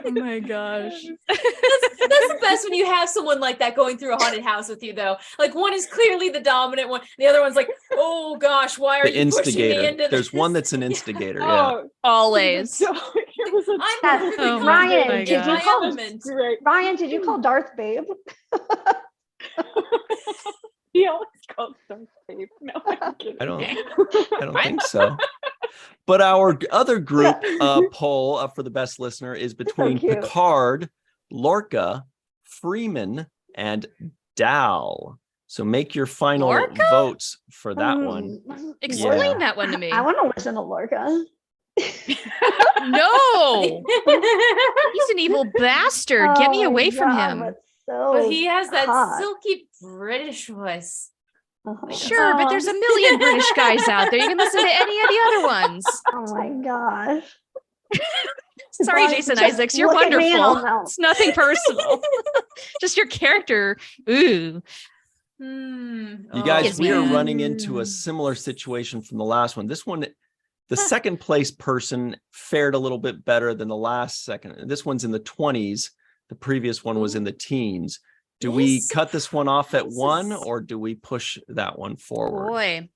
Oh my gosh. That's the best when you have someone like that going through a haunted house with you, though. Like one is clearly the dominant one. The other one's like, oh gosh, why are the you pushing me instigator. into There's this? one that's an instigator. Yeah. Oh, Always. so it was a I'm That's- perfectly Oh confident Ryan, in did you my call- element. great. Ryan, did you call Darth babe? He always calls them babe. No, I'm kidding. I don't think so. But our other group poll for the best listener is between cute. Picard, Lorca, Freeman, and Dal. So make your final Lorca? votes for that one. Mm. Explain Yeah. that one to me. I want to listen to Lorca. No, he's an evil bastard. Get me Oh my away from God, him. but so But he has that hot. silky British voice. Oh my God. Sure, but there's a million British guys out there. You can listen to any of the other ones. Oh my gosh. Sorry, Fine, Jason just Isaacs, you're look at me and I'll wonderful. know. It's nothing personal. Just your character. Ooh. You guys, Gives we are me- running into a similar situation from the last one. This one, the second place person fared a little bit better than the last second. This one's in the 20s. The previous one was in the teens. Do we This cut this one off at 1 surprises- or do we push that one forward? Boy.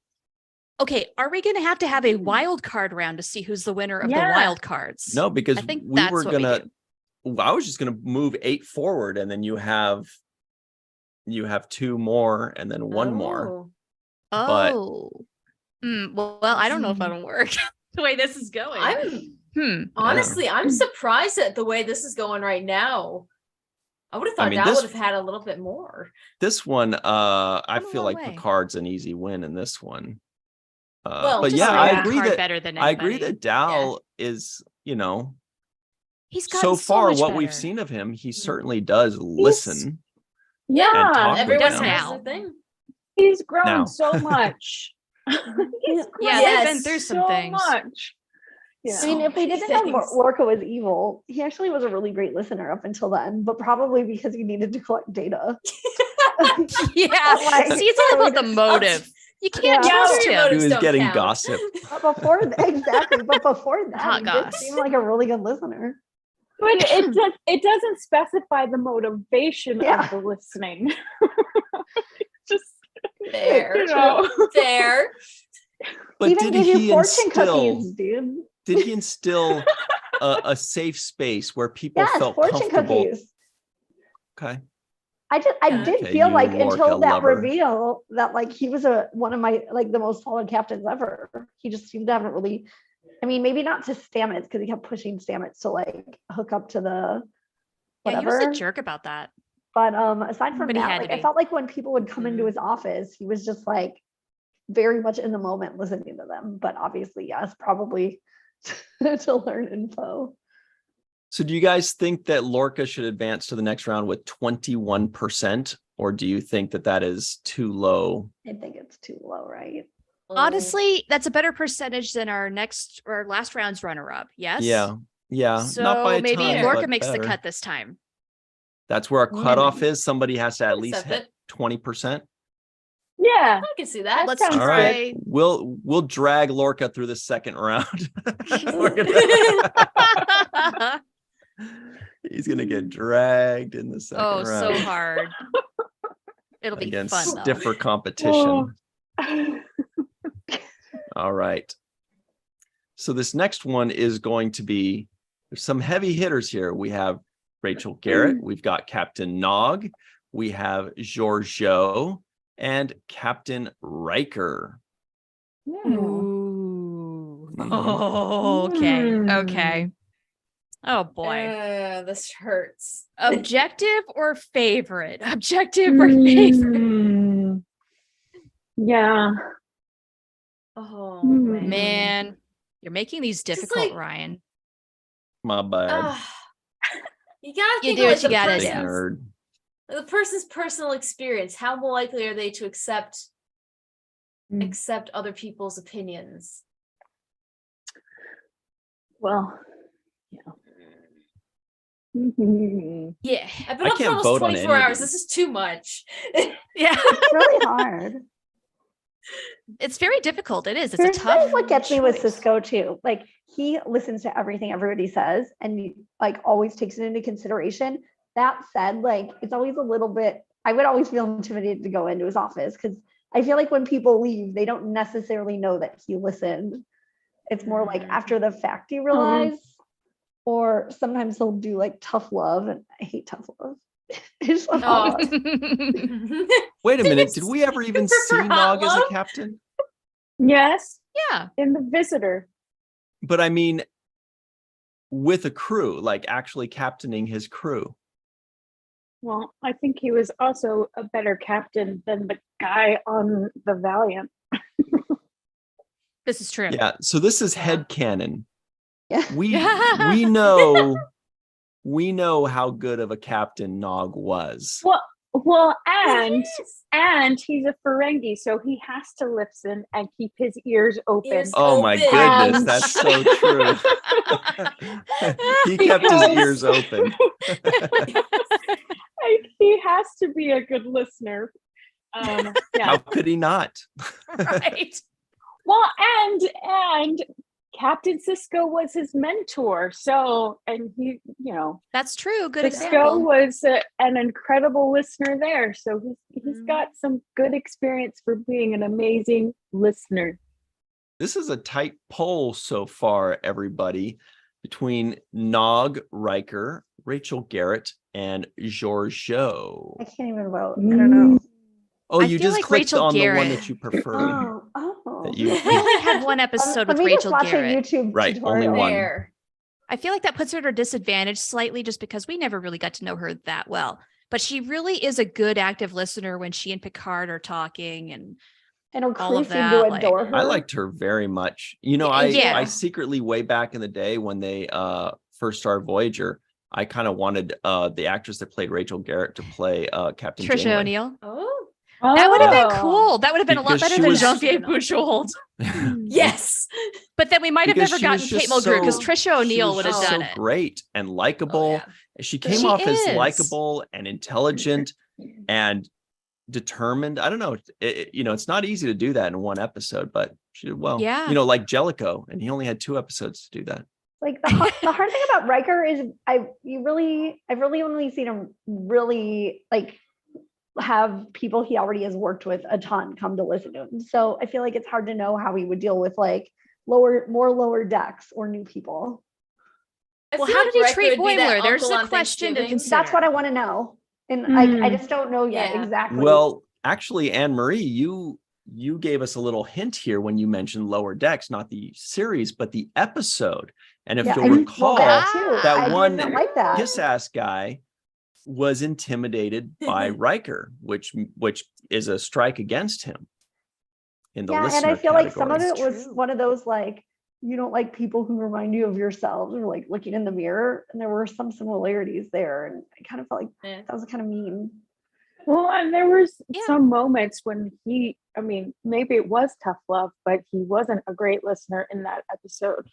Okay, are we going to have a wild card round to see who's the winner of the Yeah. wild cards? No, because I think we that's were what we gonna. do. I was just gonna move 8 forward, and then you have 2 more, and then 1 more. Oh. But- Oh. Well, I don't know if that'll work the way this is going. Honestly, I'm surprised at the way this is going right now. I would have thought mean, that this- would have had a little bit more. This one, I Come a feel long like way. Picard's an easy win in this one. Well, But just yeah, like I that agree Picard that better than I agree anybody. that Dal is, He's gotten so far much what we've better. seen of him, he certainly does listen. Yeah, talk with Everyone them. has Now. their thing. he's grown Now. so much. He's grown Yeah, Yes. they've been through some so things. much. Yeah. I mean, if we many didn't know things. Lorca was evil, he actually was a really great listener up until then, but probably because he needed to collect data. Yeah. Like, See, it's all about the motive. You can't Yeah. trust Your him. motives He was don't getting count. gossip. But before exactly, but before that, Hot he goss. did seem like a really good listener. But it doesn't specify the motivation Yeah. of the listening. Just There. you know. There. But He even did gave he you fortune instill? cookies, dude. Did he instill a safe space where people Yes, felt fortune comfortable? cookies. Okay. I Yeah. did Okay, feel you like Lorca until that lover. reveal that like he was one of my like the most solid captains ever. He just seemed to have really, I mean, maybe not to Stamets because he kept pushing Stamets to like hook up to the Yeah, he whatever. was a jerk about that. But aside from But he that, had like to I be. felt like when people would come into Mhm. his office, he was just like very much in the moment listening to them. But obviously, yes, probably to learn info. So do you guys think that Lorca should advance to the next round with 21%, or do you think that that is too low? I think it's too low, right? Honestly, that's a better percentage than our last round's runner-up. Yes. Yeah. Yeah. So Not by a maybe ton, Lorca but makes the better. cut this time. That's where a cutoff is. Somebody has to at least accept hit it. 20%. Yeah. I can see that. Let's sounds All right. try. We'll drag Lorca through the second round. We're gonna- He's gonna get dragged in the second Oh, so round hard. It'll be against fun though. stiffer competition. All right. So this next one is going to be, there's some heavy hitters here. We have Rachel Garrett, we've got Captain Nog, we have Giorgio, and Captain Riker. Yeah. Ooh. Mhm. Oh, okay. Hmm. Okay. Oh boy. This hurts. Objective or favorite? Objective or favorite? Mm. Yeah. Oh Hmm. Man, you're making these Just difficult, like- Ryan. My bad. You gotta You think do of, what like, you the gotta Big do. person's- nerd. The person's personal experience. How likely are they to accept other people's opinions? Well, yeah. Mhm. Yeah. I've been I up for can't almost vote on 24 any of hours. these. This is too much. Yeah. It's really hard. It's very difficult. It is. It's Here's a tough. what gets me with choice. Cisco too. Like he listens to everything everybody says and he, like always takes it into consideration. That said, like it's always a little bit, I would always feel intimidated to go into his office because I feel like when people leave, they don't necessarily know that he listened. It's more like after the fact you realize, or sometimes he'll do like tough love, and I hate tough love. It's so Oh. hard. Wait a minute. Did we ever even see For hot Nog as a love? captain? Yes, Yeah. in the visitor. But I mean, with a crew, like actually captaining his crew. Well, I think he was also a better captain than the guy on the Valiant. This is true. Yeah. So this is Yeah. headcanon. Yeah. we know how good of a captain Nog was. Well, Yes. and he's a Ferengi, so he has to listen and keep his ears open. Ears Oh my open. goodness, And- that's so true. He kept his ears open. Like, he has to be a good listener. Yeah. How could he not? Right. Well, and Captain Cisco was his mentor. So, and he, That's true. Good Cisco example. was an incredible listener there. So he's got some good experience for being an amazing listener. This is a tight poll so far, everybody, between Nog, Riker, Rachel Garrett, and Giorgio. I can't even vote. I don't know. Oh, I you feel just like clicked Rachel on the one Garrett. that you prefer. Oh. That you, We only had one episode Let with me just Rachel watch a Garrett. YouTube Right, only tutorial. one. There. I feel like that puts her at a disadvantage slightly just because we never really got to know her that well. But she really is a good active listener when she and Picard are talking and And her all crew of seem that, to like- adore her. I liked her very much. Yeah. I secretly, way back in the day when they first started Voyager, I kind of wanted the actress that played Rachel Garrett to play Captain Trisha Janeway. O'Neill. Oh. That would have been Oh. cool. That would have been a lot Because better she than was- Jean-Pierre Bouchard. Yes. But then we might have Because never she was gotten Kate just Mulgrew because so- Trisha she O'Neill was would have just done so it. great and likable. yeah. She came She off as is. likable and intelligent and determined. I don't know. It's not easy to do that in one episode, but she did well. Yeah. Like Jellicoe, and he only had 2 episodes to do that. Like the hard thing about Riker is I've really only seen him really like have people he already has worked with a ton come to listen to him. So I feel like it's hard to know how he would deal with like lower decks or new people. Well, how did he Riker treat would be that Boimler? There's uncle a on question to Thanksgiving. consider. That's what I want to know. And I just don't know yet Yeah. exactly. Well, actually, Anne Marie, you gave us a little hint here when you mentioned Lower Decks, not the series, but the episode. And if Yeah, you'll recall, too. that I one didn't like that. kiss ass guy was intimidated by Riker, which is a strike against him in the Yeah, and listener I feel like some of category. it was True. one of those like you don't like people who remind you of yourselves or like looking in the mirror, and there were some similarities there, and I kind of felt like Yeah. that was kind of mean. Well, and there was Yeah. some moments when maybe it was tough love, but he wasn't a great listener in that episode.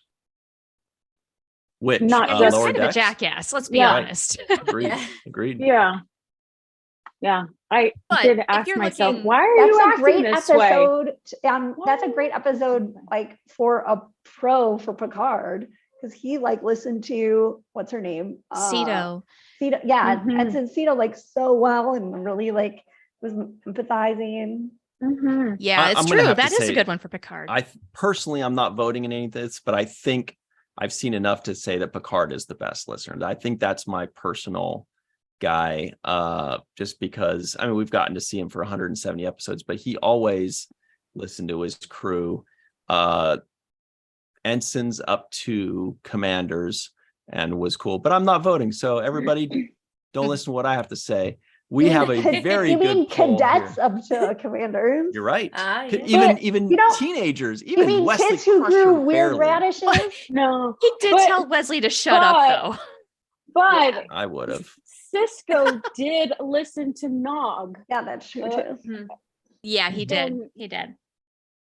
Which not He was just- Lower kind of a Decks? jackass. Let's be Yeah. honest. Agreed. Yeah. Agreed. Yeah. I But did if ask you're myself, looking- why are That's you a acting great this way? episode. That's a Why? great episode, like for a pro for Picard, because he like listened to what's her name, Ceto. Ceto, yeah, Mhm. and since Ceto like so well and really like was empathizing. Mhm. Yeah, I'm it's gonna true. have to That is a say, good one for Picard. Personally, I'm not voting in any of this, but I think I've seen enough to say that Picard is the best listener. I think that's my personal guy, just because we've gotten to see him for 170 episodes, but he always listened to his crew, ensigns up to commanders, and was cool. But I'm not voting, so everybody don't listen to what I have to say. We have a very you good mean poll cadets here. up to commanders? You're right. Yeah. Even you know, teenagers, You even mean Wesley kids who Crusher grew weird barely. radishes? No, He did but- tell Wesley to shut up, though. but I would have. Cisco did listen to Nog. Yeah, that's true too. Yeah, he did. And- He did.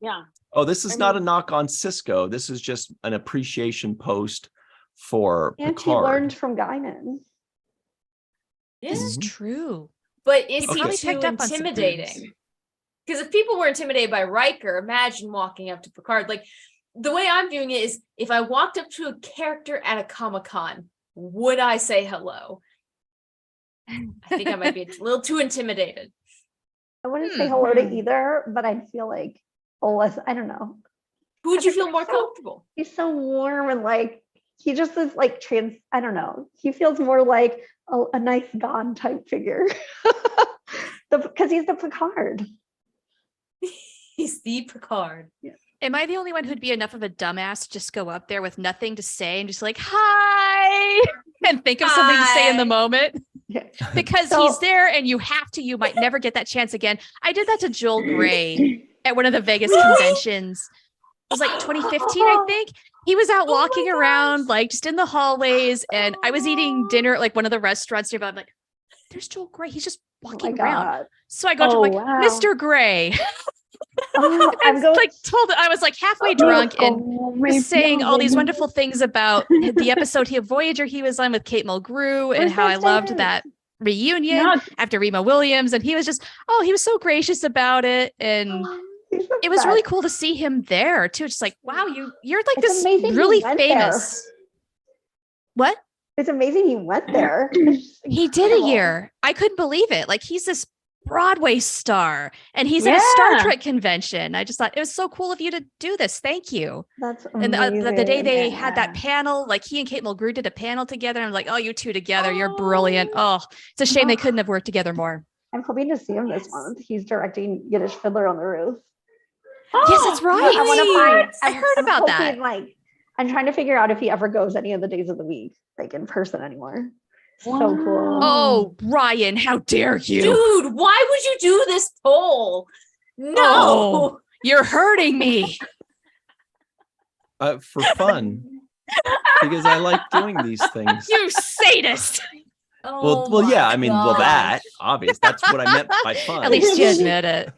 Yeah. Oh, this is I not a mean- knock on Cisco. This is just an appreciation post for And he Picard. learned from Guinan. Yeah. This is Mhm. true. But is He he probably too picked up on some things. intimidating? Because if people were intimidated by Riker, imagine walking up to Picard. Like the way I'm viewing it is, if I walked up to a character at a Comic-Con, would I say hello? I think I might be a little too intimidated. I wouldn't say hello to Hmm. either, but I'd feel like less. I don't know. Who would you feel Like, more so- comfortable? He's so warm and like he just is like I don't know. He feels more like a nice God type figure. Because he's the Picard. He's the Picard. Am I the only one who'd be enough of a dumbass to just go up there with nothing to say and just like, hi, and think of something to say in the Hi. moment? Yeah. Because So- he's there and you have to, you might never get that chance again. I did that to Joel Gray at one of the Vegas conventions. was like 2015, I think. He was out walking my around, like just in the hallways, and I was eating dinner at like one of the restaurants nearby. I'm like, there's Joel Gray. He's just Oh my walking around. God. So I go to him like, wow. Mr. Gray. Oh, I I'm was going. like told I was like halfway drunk and was saying all these wonderful things about the episode of Voyager he was on with Kate Mulgrew and Where's how I that loved stand? that reunion Not after Rima Williams. And he was just, he was so gracious about it. And He's the it was really best. cool to see him there too. Just like, wow, you're like It's this amazing he really went famous. What? It's amazing he went there. It's He did a incredible. year. I couldn't believe it. Like he's this Broadway star and he's at a Star Yeah. Trek convention. I just thought it was so cool of you to do this. Thank you. That's And amazing. the day they had that panel, like he and Kate Mulgrew did a panel together. I'm like, oh, you two together, you're brilliant. Oh, it's a shame they couldn't have worked together more. I'm hoping to see him this month. He's directing Yiddish Fiddler on the Roof. Yes, that's right. I want to find. I heard I'm about that. hoping, like, I'm trying to figure out if he ever goes any of the days of the week, like in person anymore. So cool. Oh, Ryan, how dare you? Dude, why would you do this poll? No. Oh. You're hurting me. For fun, because I like doing these things. You sadist. Oh Well, yeah. my I mean, well, gosh. that obvious. That's what I meant by fun. At least you admit it.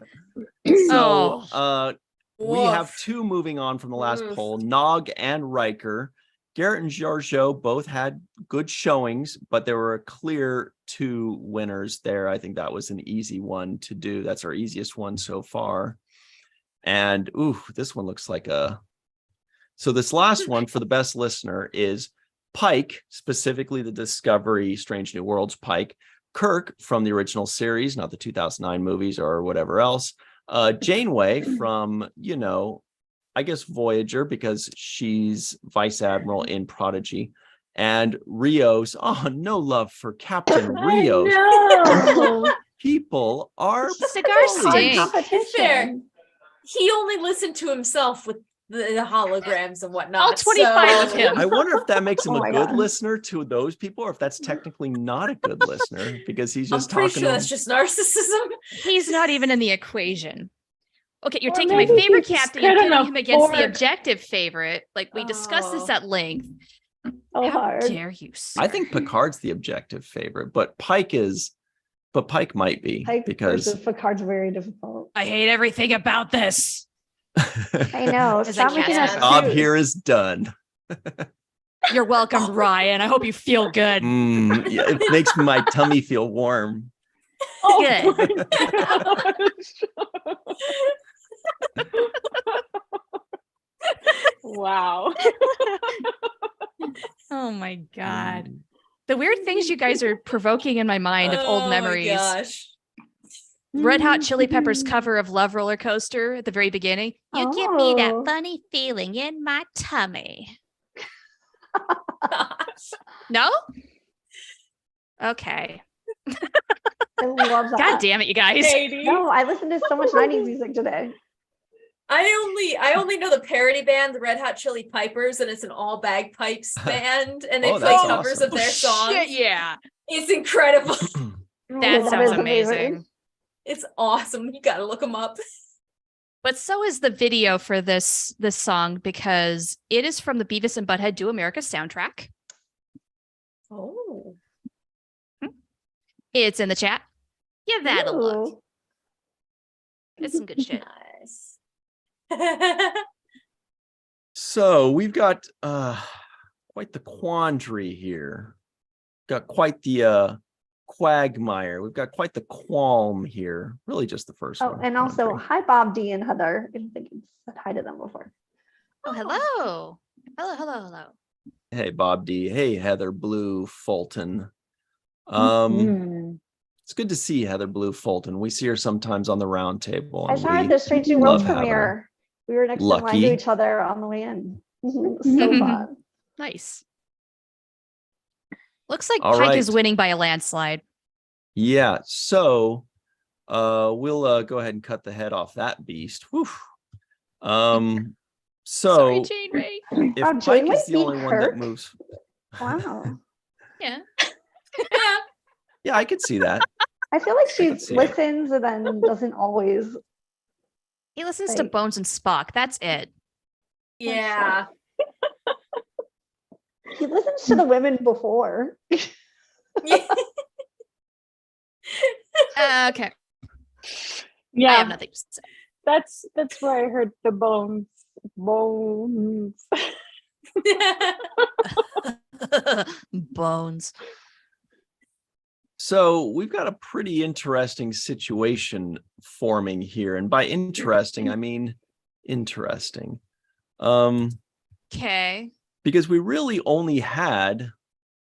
So, Oh. we have two moving on from the last Oof. poll, Nog and Riker. Garrett and Giorgio both had good showings, but there were a clear two winners there. I think that was an easy one to do. That's our easiest one so far. And this one looks like so this last one for the best listener is Pike, specifically the Discovery Strange New Worlds Pike, Kirk from the original series, not the 2009 movies or whatever else, Janeway from, I guess Voyager, because she's Vice Admiral in Prodigy, and Rios. Oh, no love for Captain Rios. No. People are Cigar bullies. sting. Fair. He only listened to himself with the holograms and whatnot. All 25 of him. I wonder if that makes him Oh a my good God. listener to those people, or if that's technically not a good listener because he's I'm just pretty talking sure to that's just narcissism. He's not even in the equation. Okay, you're Or taking my maybe favorite he just captain, you're couldn't pitting him against the afford- objective favorite. Like we discussed this Oh. at length. So How hard. dare you, sir? I think Picard's the objective favorite, but Pike might be Pike because versus Picard's very difficult. I hate everything about this. I know. As a Stop making cat. us job choose. here is done. You're welcome, Ryan. I hope you feel good. Yeah, it makes my tummy feel warm. Oh Good. my gosh. Wow. Oh my God. Mm. The weird things you guys are provoking in my mind of old memories. Oh my gosh. Red Hot Chili Peppers cover of Love Roller Coaster at the very beginning. You give me that Oh. funny feeling in my tummy. No? Okay. I love that. God damn it, you guys. Katie. No, I listened to so much 90s music today. I only know the parody band, the Red Hot Chili Pipers, and it's an all bagpipes band, and they Oh, play that's covers awesome. of their songs. Shit, yeah. It's incredible. That That sounds is amazing. It's awesome. You gotta look them up. But so is the video for this song because it is from the Beavis and Butthead Do America soundtrack. Oh. It's in the chat. Give that a look. Ooh. It's some good shit. Nice. So we've got quite the quandary here. Got quite the quagmire. We've got quite the qualm here. Really just the first Oh, one. and also, quandary. hi, Bob D and Heather. I don't think you said hi to them before. Oh, hello. Hello. Hey, Bob D. Hey, Heather Blue Fulton. Mhm. It's good to see Heather Blue Fulton. We see her sometimes on the round table. I and saw her at we the Strange New Worlds love having her. premiere. We were next in line Lucky. to each other on the way in. So Mhm. fun. Nice. Looks like All Pike is right. winning by a landslide. Yeah, so we'll go ahead and cut the head off that beast. Whew. Sorry, So Jane Ray. if Oh, Pike Janeway is the only beat one that Kirk? moves, Wow. Yeah. Yeah. yeah, I could see that. I feel like she can see it. listens and then doesn't always. He listens to Like- Bones and Spock. That's it. Yeah. He listens to the women before. Yeah. Okay. I Yeah, have nothing to say. that's where I heard the bones. Bones. So we've got a pretty interesting situation forming here. And by interesting, I mean interesting. Okay. Because we really only had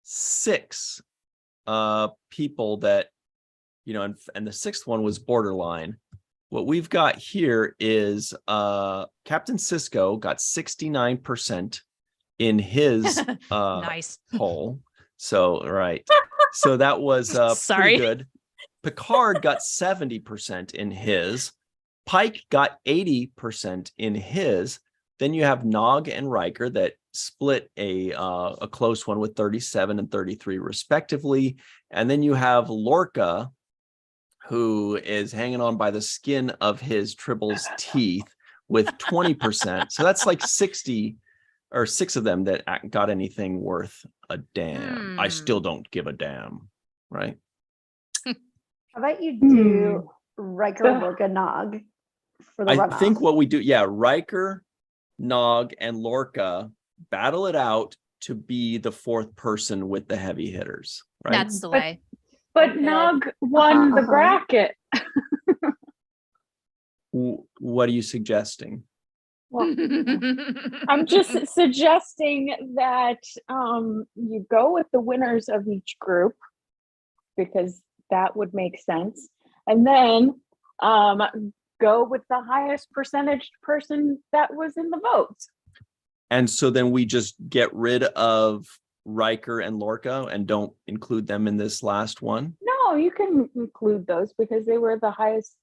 6 people that, and the 6th one was borderline. What we've got here is Captain Cisco got 69% in his Nice. poll. So, right. So that was Sorry. pretty good. Picard got 70% in his. Pike got 80% in his. Then you have Nog and Riker that split a close one with 37 and 33 respectively. And then you have Lorca, who is hanging on by the skin of his Tribble's teeth with 20%. So that's like 60 or 6 of them that got anything worth a damn. I still don't give a damn, right? How about you do Riker, Lorca, Nog for the I runoff? think what we do, Riker, Nog, and Lorca battle it out to be the 4th person with the heavy hitters, right? That's the way. But Okay. Nog won the bracket. What are you suggesting? Well, I'm just suggesting that you go with the winners of each group because that would make sense, and then go with the highest percentage person that was in the votes. And so then we just get rid of Riker and Lorca and don't include them in this last one? No, you can include those because they were the highest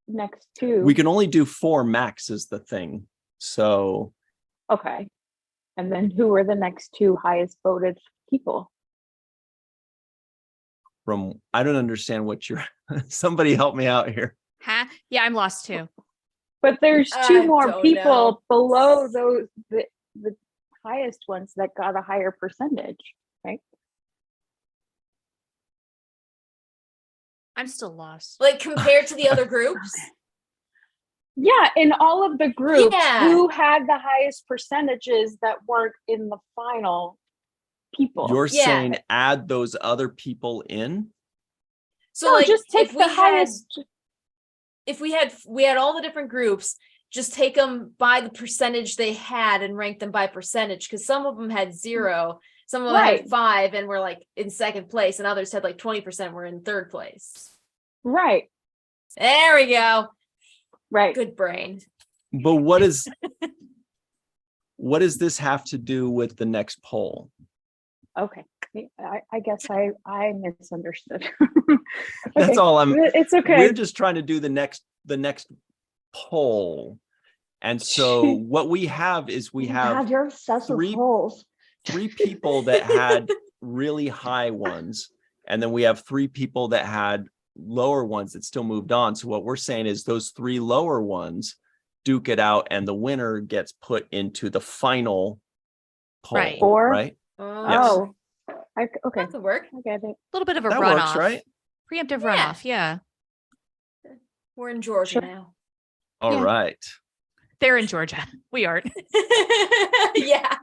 next two. We can only do 4 max is the thing. So okay. And then who were the next 2 highest voted people? I don't understand what you're somebody help me out here. Huh? Yeah, I'm lost too. But there's I 2 more don't people know. below those the highest ones that got a higher percentage, right? I'm still lost. Like compared to the other groups. Yeah, in all of the groups, Yeah. who had the highest percentages that weren't in the final people? You're Yeah. saying add those other people in? So no, like just take if we the highest. if we had all the different groups, just take them by the percentage they had and rank them by percentage, because some of them had 0, some of them Right. had 5 and were like in 2nd place, and others had like 20% were in 3rd place. Right, There we go. right. Good brain. But what does this have to do with the next poll? Okay. I guess I misunderstood. That's Okay. all It's okay. We're just trying to do the next poll. And so what we have is we have God, you're obsessed with 3 polls. 3 people that had really high ones, and then we have 3 people that had lower ones that still moved on. So what we're saying is those 3 lower ones duke it out, and the winner gets put into the final poll. Right. Four? Right? Oh, okay. That could work. I get it. A little bit of a That runoff. works, right? Preemptive Yeah. runoff. Yeah. We're in Georgia Sure. now. All Yeah. right. They're in Georgia. We aren't. Yeah.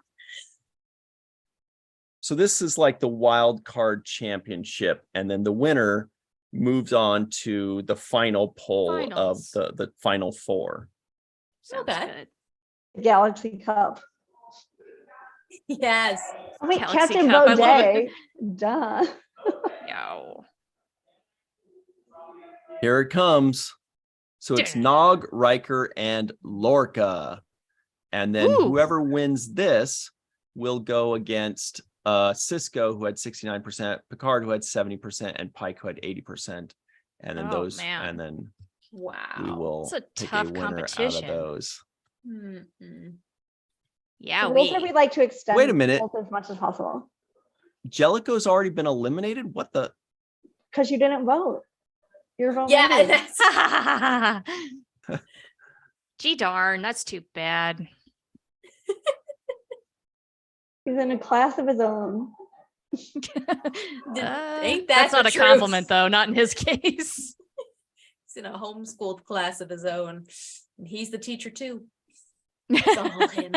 So this is like the wild card championship, and then the winner moves on to the final poll Finals. of the final 4. Sounds Okay. good. Galaxy Cup. Yes. I mean, Galaxy Captain Cup, I love Baudet. Duh. Yo. Here it comes. So it's Damn. Nog, Riker, and Lorca. And then Ooh. whoever wins this will go against Cisco, who had 69%, Picard, who had 70%, and Pike, who had 80%. And then Oh, man. and then Wow. we will It's a pick tough a winner out of competition. those. Mhm. Yeah, The rules that we like to extend Wait a minute. polls as much as possible. Jellicoe's already been eliminated? What the? Because you didn't vote. Your vote Yeah, mattered. that's Gee darn, that's too bad. He's in a class of his own. Ain't that That's not the a truth? compliment, though. Not in his case. He's in a homeschooled class of his own. And he's the teacher too. It's all him.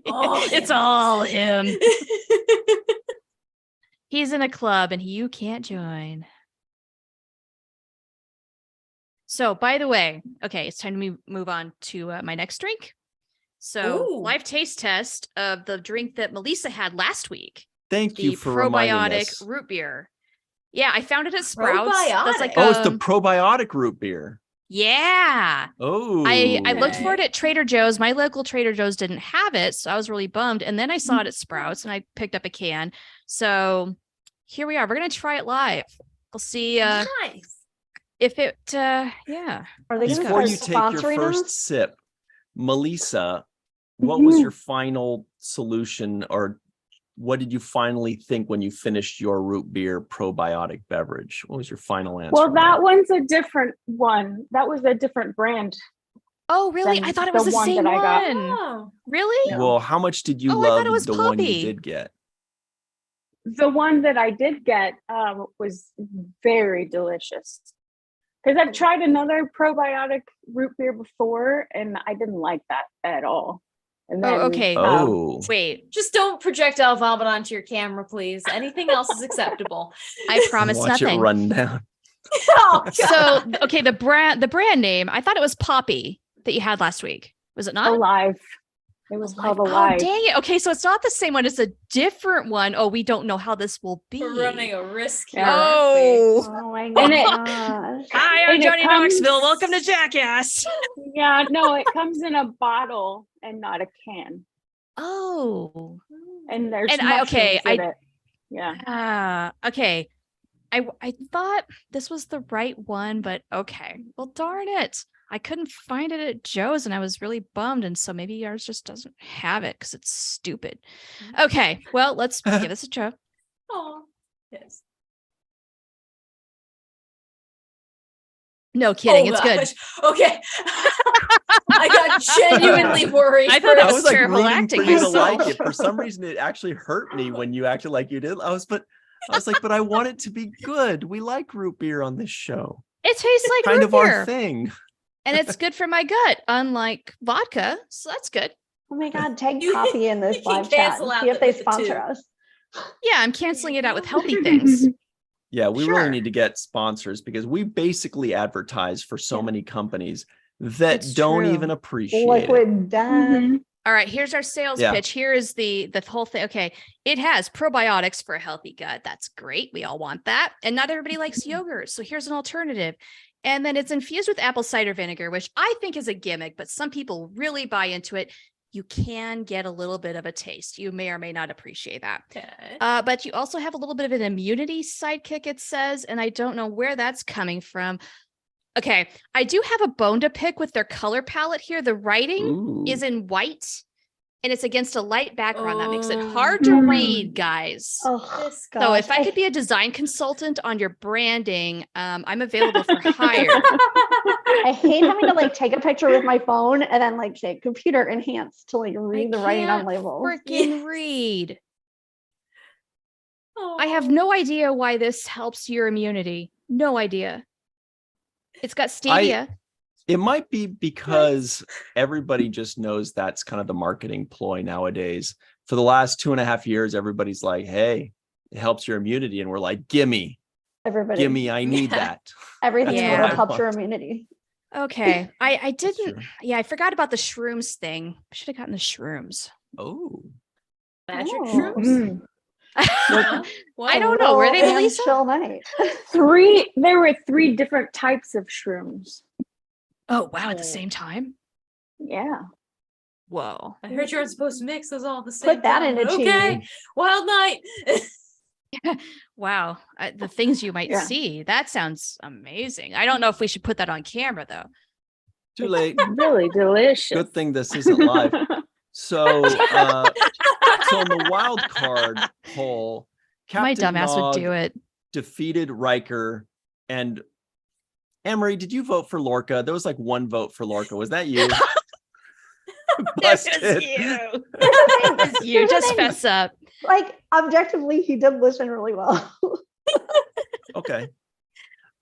All It's him. all him. He's in a club and you can't join. So, by the way, okay, it's time to move on to my next drink. So, Ooh. live taste test of the drink that Melissa had last week, Thank the you for reminding probiotic us. root beer. Yeah, I found it at Sprouts. That's like Oh, it's the probiotic root beer. yeah. Oh, I looked for it Okay. at Trader Joe's. My local Trader Joe's didn't have it, so I was really bummed. And then I saw it at Sprouts, and I picked up a can. So here we are. We're gonna try it live. We'll see Nice. if it. Yeah. Are they going to Before start you take your sponsoring first us? sip, Melissa, what was your final solution, or what did you finally think when you finished your root beer probiotic beverage? What was your final answer? Well, on that one's a different one. That was a different brand. Oh, really? Than I thought it the was the one same that I got. one. Oh. Really? No. Well, how much did you Oh, I love thought it was the one you Poppy. did get? The one that I did get was very delicious. Because I've tried another probiotic root beer before, and I didn't like that at all. And then, Oh, okay. Oh, Wait, Just don't projectile vomit onto your camera, please. Anything else is acceptable. I promise watch nothing. it run down. Oh, God. So, okay, the brand name, I thought it was Poppy that you had last week. Was it not? Alive. It was called Oh, Alive. dang it. Okay, so it's not the same one. It's a different one. Oh, we don't know how this will be. We're running a risk here. Yeah. Oh. Oh my And gosh. Hi, I'm And it Johnny comes- Knoxville. Welcome to Jackass. Yeah, no, it comes in a bottle and not a can. Oh. And there's And mushrooms in it. Yeah. Okay. I thought this was the right one, but okay. Well, darn it. I couldn't find it at Joe's and I was really bummed. And so maybe ours just doesn't have it because it's stupid. Okay. Well, let's give this a try. Oh, yes. No kidding. Oh, It's good. gosh. Okay. I got genuinely worried. I thought for I I a was like terrible rooting acting for you to myself. like it. For some reason, it actually hurt me when you acted like you did. I was like, but I want it to be good. We like root beer on this show. It tastes like Kind root of beer. our thing. And it's good for my gut, unlike vodka. So that's good. Oh my God, tag You- Poppy in this you can live chat cancel and out see if they the two. sponsor us. Yeah, I'm canceling it out with healthy things. Yeah, we Sure. really need to get sponsors because we basically advertise for so Yeah. many companies that It's don't true. even appreciate it. Liquid death. Mhm. All right, here's our sales Yeah. pitch. Here is the whole thing. Okay, it has probiotics for a healthy gut. That's great. We all want that. And not everybody likes yogurt. So here's an alternative. And then it's infused with apple cider vinegar, which I think is a gimmick, but some people really buy into it. You can get a little bit of a taste. You may or may not appreciate that. Okay. But you also have a little bit of an immunity sidekick, it says, and I don't know where that's coming from. Okay, I do have a bone to pick with their color palette here. The writing Ooh. is in white, and it's against a light background. That makes it Oh. hard to read, guys. Oh, This So gosh. if I could be a design consultant on your branding, I'm available for hire. I hate having to like take a picture with my phone and then like say computer enhanced to like read the writing on can't labels. Freaking read. I have no idea why this helps your immunity. No idea. It's got stevia. It might be because everybody just knows that's kind of the marketing ploy nowadays. For the last 2.5 years, everybody's like, hey, it helps your immunity. And we're like, gimme, Everybody, I need that. everything Yeah. in the world I helps your want. immunity. Okay. I That's didn't. true. Yeah, I forgot about the shrooms thing. I should have gotten the shrooms. Oh, Magic Oh. shrooms. Mm. Huh? What? I don't know. Were they, Little and Melissa? chill night. There were 3 different types of shrooms. Oh, wow. At the same time? Yeah. Whoa. I heard you aren't supposed to mix those all at the same Put that time. in a Okay. tea. Wild night. Wow. The things you might Yeah. see. That sounds amazing. I don't know if we should put that on camera, though. too late. Really delicious. Good thing this isn't live. So, so in the wild card poll, My Captain dumbass Nog would do it. defeated Riker. And Emery, did you vote for Lorca? There was like 1 vote for Lorca. Was that you? Busted. It was you. Just fess up. Like objectively, he did listen really well. Okay.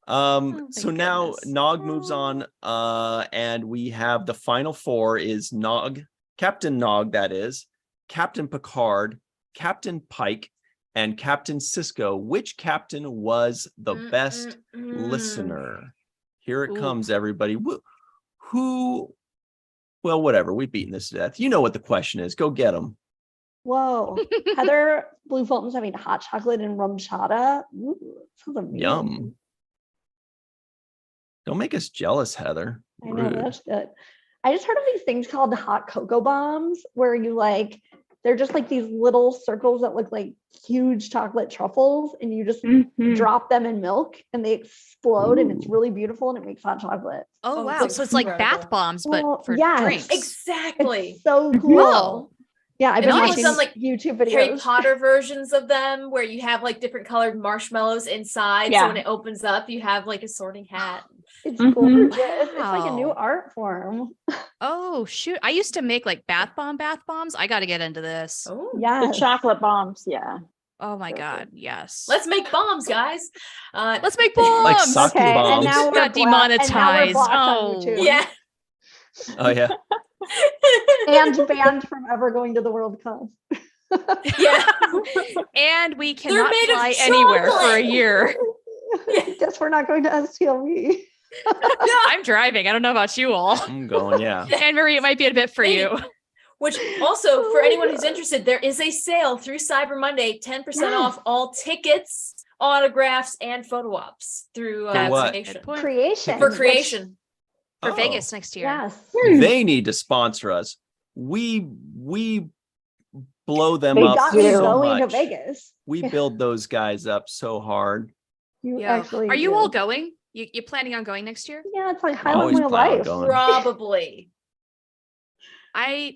my So now goodness. Nog moves on, and we have the final four is Nog, Captain Nog, that is, Captain Picard, Captain Pike, and Captain Cisco. Which captain was the best listener? Here it Ooh. comes, everybody. Who? Well, whatever. We've beaten this to death. You know what the question is. Go get them. Whoa. Heather Blue Fulton's having hot chocolate and rum chata. Ooh, sounds amazing. Yum. Don't make us jealous, Heather. I know, Rude. that's good. I just heard of these things called hot cocoa bombs where you like, they're just like these little circles that look like huge chocolate truffles and you just drop them in milk and they explode and it's really beautiful and it makes hot chocolate. Oh, Oh, wow. it's So it's like incredible. bath bombs, but Well, for yes. drinks. Exactly. It's so cool. Whoa. Yeah, I've been Nice. watching Some, like, YouTube videos. Harry Potter versions of them where you have like different colored marshmallows inside. Yeah. So when it opens up, you have like a sorting hat. It's Mhm. gorgeous. It's like a new Wow. art form. Oh, shoot. I used to make like bath bombs. I got to get into this. Oh, The Yeah. chocolate bombs, yeah. Oh my So God. Yes. let's make bombs, guys. Let's make bombs. Like sake Okay, bombs. and now we're Got and now we're demonetized. blocked on Oh. YouTube. Yeah. Oh yeah. And banned from ever going to the World Cup. Yeah. And we They're cannot made of fly anywhere for a chocolate. year. Guess we're not going to STLV. I'm driving. I don't know about you all. I'm going. Yeah. Anne Marie, it might be a bit for you. Which also, for anyone who's interested, there is a sale through Cyber Monday, 10% Yes. off all tickets, autographs, and photo ops through For what? Creation. Good point. Creation. For which- creation. For Oh. Vegas next year. Yes. They need to sponsor us. We blow them They up got Got me you. so going to much. Vegas. We build those guys up so hard. You Yo, actually are you do. all going? You planning on going next year? Yeah, it's like I highlight always my plan on life. going. Probably. I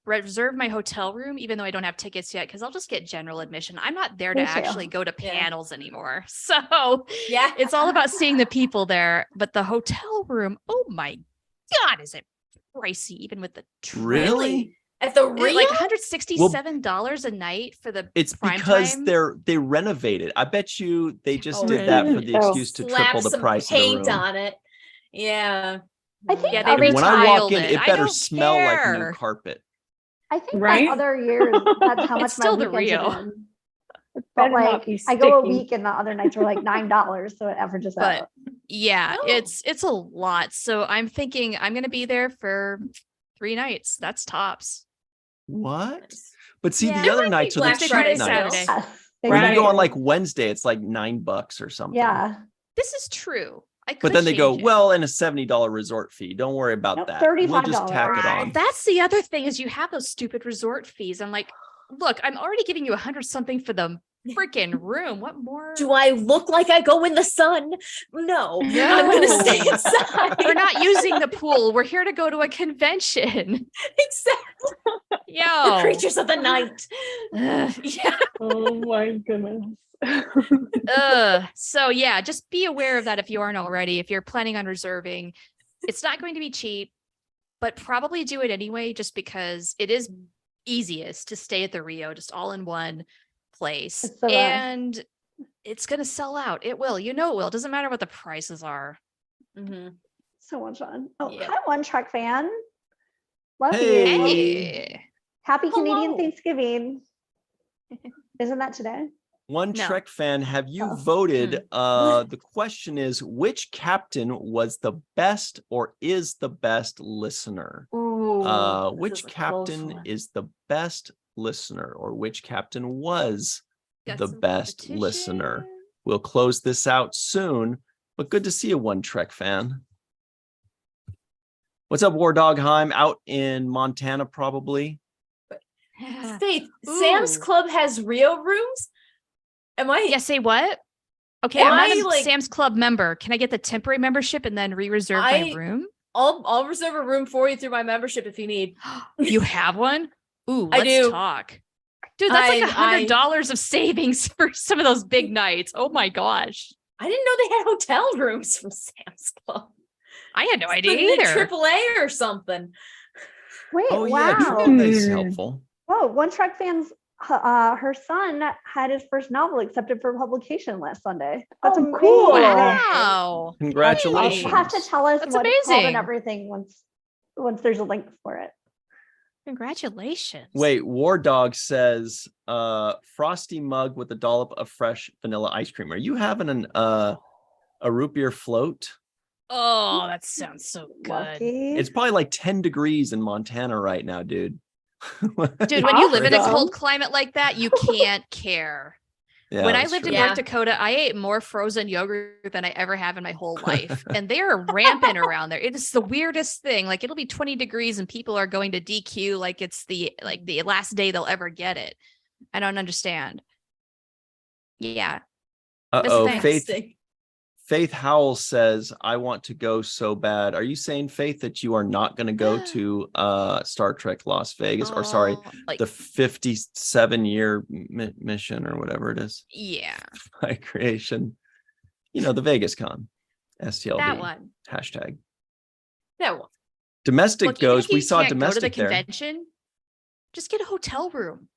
reserved my hotel room, even though I don't have tickets yet, because I'll just get general admission. I'm not there to Me too. actually go to Yeah. panels anymore. So Yeah. it's all about seeing the people there. But the hotel room, oh my God, is it pricey, even with the trip? Really? At the Like Rio? $167 a night for the It's prime because time? they renovated. I bet you they just Oh, did that for really? the excuse to Slap triple the some price of the paint room. on it. Yeah. I think Yeah, they other- When I walk in, retiled it I better don't smell like new care. carpet. I think Right? that other years, that's how much It's still my the weekends have Rio. been. It But better not like, be I go a sticky. week and the other nights are like $9, so it averages But out. yeah, Oh. it's a lot. So I'm thinking I'm gonna be there for 3 nights. That's tops. What? But see, Yeah. the There other might be nights are the Black cheap Friday nights. sales. Saturday. Yes, Or you go on exactly. like Wednesday, it's like $9 or something. Yeah. This is true. I But could then they go, change it. well, and a $70 resort fee. Don't worry about Nope, that. We'll just $35. tack it on. That's the other thing is you have those stupid resort fees. I'm like, look, I'm already giving you 100 something for the freaking room. What more? Do I look like I go in the sun? No. I'm going to stay inside. We're not using the pool. We're here to go to a convention. Exactly. Yo. The creatures of the night. Yeah. Oh my goodness. So yeah, just be aware of that if you aren't already. If you're planning on reserving, it's not going to be cheap, but probably do it anyway, just because it is easiest to stay at the Rio, just all in one place. It's the best. And it's going to sell out. It will. You know it will. It doesn't matter what the prices are. Mhm. So much fun. Oh, Yeah. hi, One Trek fan. Love Hey. you. Hey. Happy Canadian Hello. Thanksgiving. Isn't that today? One No. Trek fan, have you Oh. voted? The question is, which captain was the best or is the best listener? Ooh, this Which is a close captain one. is the best listener, or which captain was Got the some best listener? competition. We'll close this out soon, but good to see you, One Trek fan. What's up, War Dog Heim? Out in Montana, probably. Faith, Sam's Ooh. Club has Rio rooms? Am I? Yeah, say what? Okay, Am I'm not I, a like- Sam's Club member. Can I get the temporary membership and then re-reserve my I- room? I'll reserve a room for you through my membership if you need. You have one? Ooh, I let's do. talk. Dude, that's like I- $100 of savings for some of those big nights. Oh my gosh. I didn't know they had hotel rooms from Sam's Club. I had no It's idea the either. AAA or something. Wait, Oh wow. yeah, True is helpful. Whoa, One Track fans, her son had his first novel accepted for publication last Sunday. That's Oh, amazing. cool. Wow. Congratulations. You'll have to tell us That's what it's called and amazing. everything once there's a link for it. Congratulations. Wait, War Dog says frosty mug with a dollop of fresh vanilla ice cream. Are you having a root beer float? Oh, that sounds so good. Lucky. It's probably like 10 degrees in Montana right now, dude. Dude, when you live in a Awesome. cold climate like that, you can't care. Yeah, When I that's lived in true. Yeah. North Dakota, I ate more frozen yogurt than I ever have in my whole life. And they are rampant around there. It is the weirdest thing. Like it'll be 20 degrees and people are going to DQ like it's the last day they'll ever get it. I don't understand. Yeah. Uh-oh, thing. Faith Howell says, I want to go so bad. Are you saying, Faith, that you are not going to go to Star Trek Las Vegas? Or sorry, Oh, like, the 57-year mission or whatever it is yeah, by creation. You know, the Vegas Con. STLD. that one. Hashtag. That one. Domestic Look, even goes. if you We saw can't go to the domestic there. convention, just get a hotel room.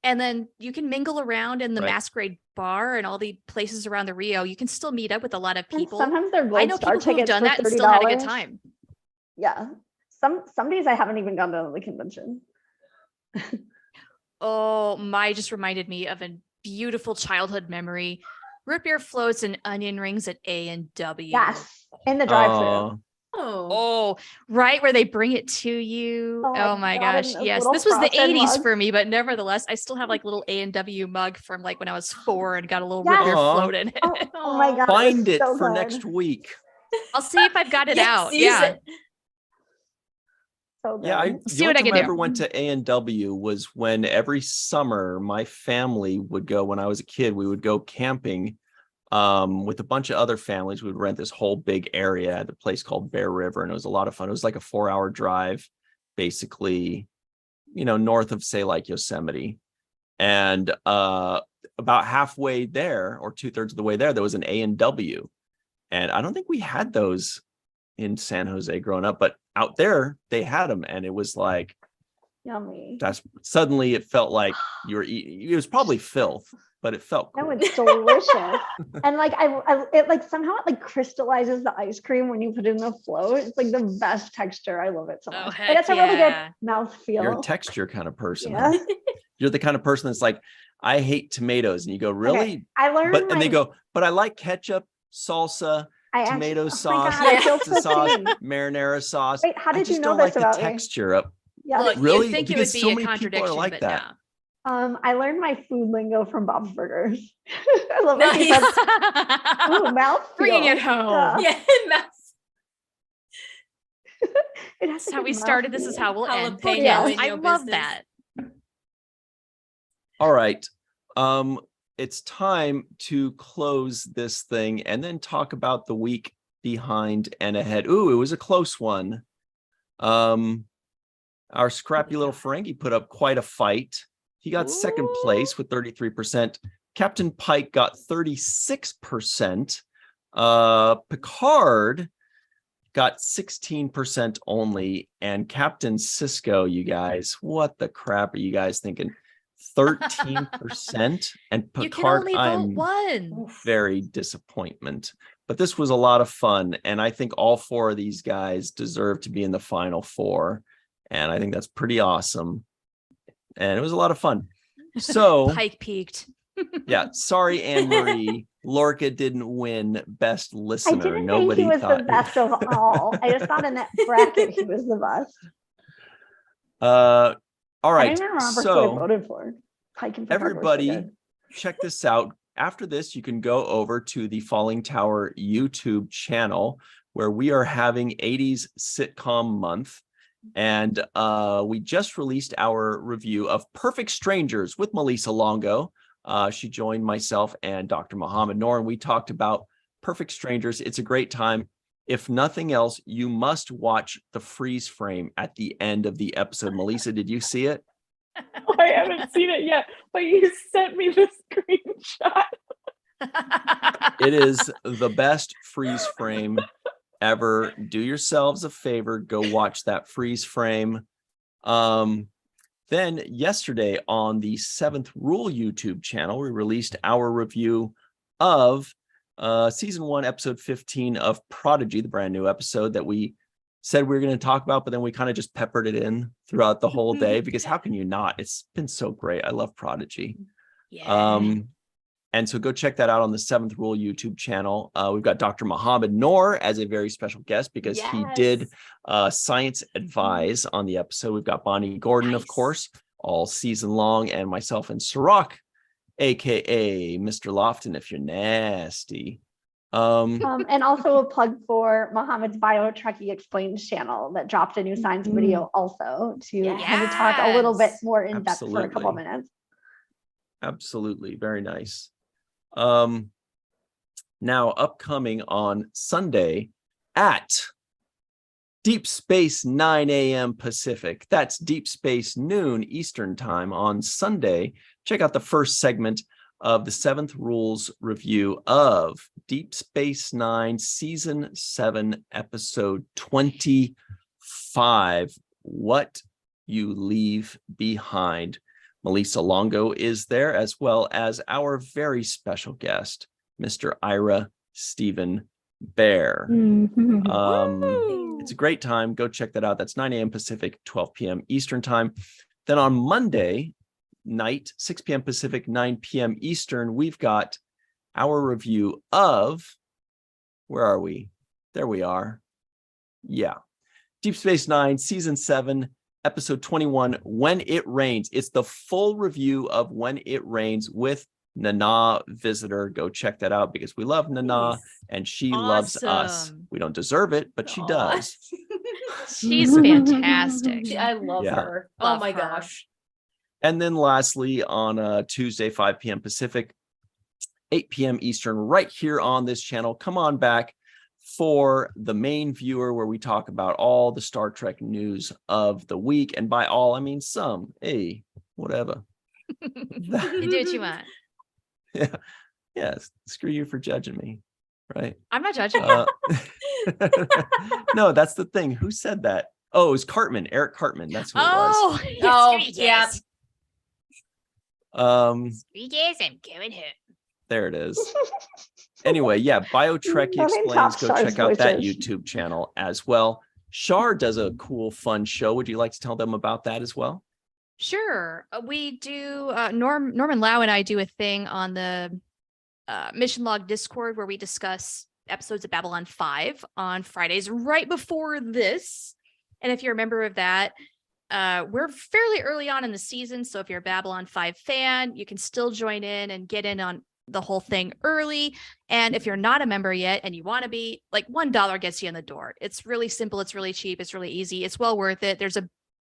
And then you can mingle around in the Right. Masquerade bar and all the places around the Rio. You can still meet up with a lot of And people. sometimes they're I gold know star people who've tickets done for that and $30. still had a good time. Yeah. Some days I haven't even gone to the convention. Oh, my just reminded me of a beautiful childhood memory. Root beer floats and onion rings at A&W. Yes. In the drive-thru. Oh, Oh. Oh, right where they bring it to you. Oh my Oh my God, and gosh. those Yes. little This was the frosted 80s mugs. for me, but nevertheless, I still have like little A&W mug from like when I was 4 and got a little Yes. root beer Aw. float in it. Oh my God. find was it so for good. next week. I'll see if I've got it Yes, out. use Yeah. it. So good. Yeah, See the what only I can time I do. ever went to A&W was when every summer my family would go. When I was a kid, we would go camping with a bunch of other families. We would rent this whole big area at a place called Bear River, and it was a lot of fun. It was like a 4-hour drive, basically, north of, say, like Yosemite. And about halfway there, or 2/3 of the way there was an A&W, and I don't think we had those in San Jose growing up, but out there they had them, and it was like, Yummy. that's suddenly it felt like you were eating. It was probably filth, but it felt No, cool. it's delicious. And like it like somehow it like crystallizes the ice cream when you put it in the float. It's like the best texture. I love it so Oh, much. heck And it's a really good yeah. mouth You're a feel. texture kind of person. Yeah. Huh? You're the kind of person that's like, I hate tomatoes, and you go, really? Okay, I learned And they go, but I like ketchup, salsa, tomato oh my sauce, God, I Yeah. feel pizza so sauce, seen. marinara sauce. Wait, how I did just you know don't this like the about me? texture of. Yeah. Look, Really? you'd think it Because would be so a many people are contradiction, like but that. no. I learned my food lingo from Bob's Burgers. I love it. He Nice. said, ooh, mouth Bringing feel. it home. Yeah. Mouse. It has That's a how good we started. mouth This is feel. how we'll end. Thank Jalapeno you. in I your love business. that. All right. It's time to close this thing and then talk about the week behind and ahead. Ooh, it was a close one. Our scrappy little Ferengi put up quite a fight. He got second place with 33%. Captain Pike got 36%. Picard got 16% only. And Captain Cisco, you guys, what the crap are you guys thinking? 13%. And You can Picard, only vote I'm one. very disappointment. But this was a lot of fun. And I think all 4 of these guys deserve to be in the final 4. And I think that's pretty awesome. And it was a lot of fun. So Pike peaked. yeah, sorry, Anne Marie. Lorca didn't win best I listener. didn't Nobody think he was thought the best of all. I just thought in that bracket he was the best. all I right. don't even remember who I So voted for. Pike and Picard were so everybody, good. check this out. After this, you can go over to the Falling Tower YouTube channel, where we are having 80s sitcom month. And we just released our review of Perfect Strangers with Melissa Longo. She joined myself and Dr. Muhammad Noor, and we talked about Perfect Strangers. It's a great time. If nothing else, you must watch the freeze frame at the end of the episode. Melissa, did you see it? I haven't seen it yet, but you sent me the screenshot. It is the best freeze frame ever. Do yourselves a favor, go watch that freeze frame. Then yesterday on the 7th Rule YouTube channel, we released our review of season 1, episode 15 of Prodigy, the brand new episode that we said we were going to talk about, but then we kind of just peppered it in throughout the whole day because how can you not? It's been so great. I love Prodigy. Yeah. And so go check that out on the 7th Rule YouTube channel. We've got Dr. Muhammad Noor as a very special guest because he did science advise on the episode. We've got Bonnie Gordon, of course, all season long, and myself and Sirach, aka Mr. Lofton, if you're nasty. And also a plug for Muhammad's Bio Trekkie Explains channel that dropped a new science video also to kind of talk a little bit more in depth for a couple minutes. Absolutely. Very nice. Now upcoming on Sunday at Deep Space 9 a.m. Pacific. That's Deep Space noon Eastern time on Sunday. Check out the first segment of the 7th Rules review of Deep Space Nine Season 7, Episode 25, What You Leave Behind. Melissa Longo is there, as well as our very special guest, Mr. Ira Stephen Bear. It's a great time. Go check that out. That's 9 a.m. Pacific, 12 p.m. Eastern time. Then on Monday night, 6 p.m. Pacific, 9 p.m. Eastern, we've got our review of, where are we? There we are. Yeah. Deep Space Nine, Season 7, Episode 21, When It Rains. It's the full review of When It Rains with Nana Visitor. Go check that out because we love Nana and she loves us. We don't deserve it, but she does. She's fantastic. I love her. Love oh my her. gosh. And then lastly, on Tuesday, 5 p.m. Pacific, 8 p.m. Eastern, right here on this channel. Come on back for the main viewer where we talk about all the Star Trek news of the week. And by all, I mean some. Hey, whatever. You do what you want. Yeah. Yes. Screw you for judging me. Right. I'm not judging you. No, that's the thing. Who said that? Oh, it was Cartman, Eric Cartman. That's who it was. Oh, yeah. Yes, I'm going home. There it is. Anyway, yeah, BioTrekkie Don't Explains. talk Go Shar's check out that voices. YouTube channel as well. Shar does a cool, fun show. Would you like to tell them about that as well? Sure. We do, Norman Lau and I do a thing on the Mission Log Discord where we discuss episodes of Babylon 5 on Fridays right before this. And if you're a member of that, we're fairly early on in the season. So if you're a Babylon 5 fan, you can still join in and get in on the whole thing early. And if you're not a member yet and you want to be, like, $1 gets you in the door. It's really simple. It's really cheap. It's really easy. It's well worth it. There's a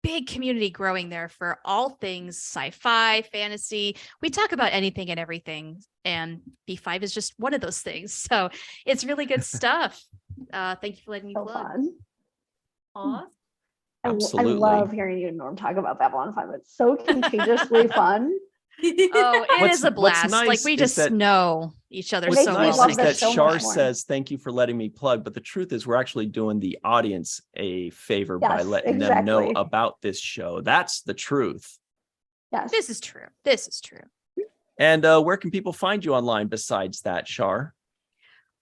big community growing there for all things sci-fi, fantasy. We talk about anything and everything. And B5 is just one of those things. So it's really good stuff. Thank you for letting me So plug. fun. Aw. I Absolutely. love hearing you and Norm talk about Babylon 5. It's so contagiously fun. Oh, it What's- is a what's blast. nice like we is just that- know each other What's so Makes me nice well. love is this that so much Shar more. says, thank you for letting me plug. But the truth is, we're actually doing the audience a favor by Yes, letting them know exactly. about this show. That's the truth. Yes. This is true. This is true. And where can people find you online besides that, Shar?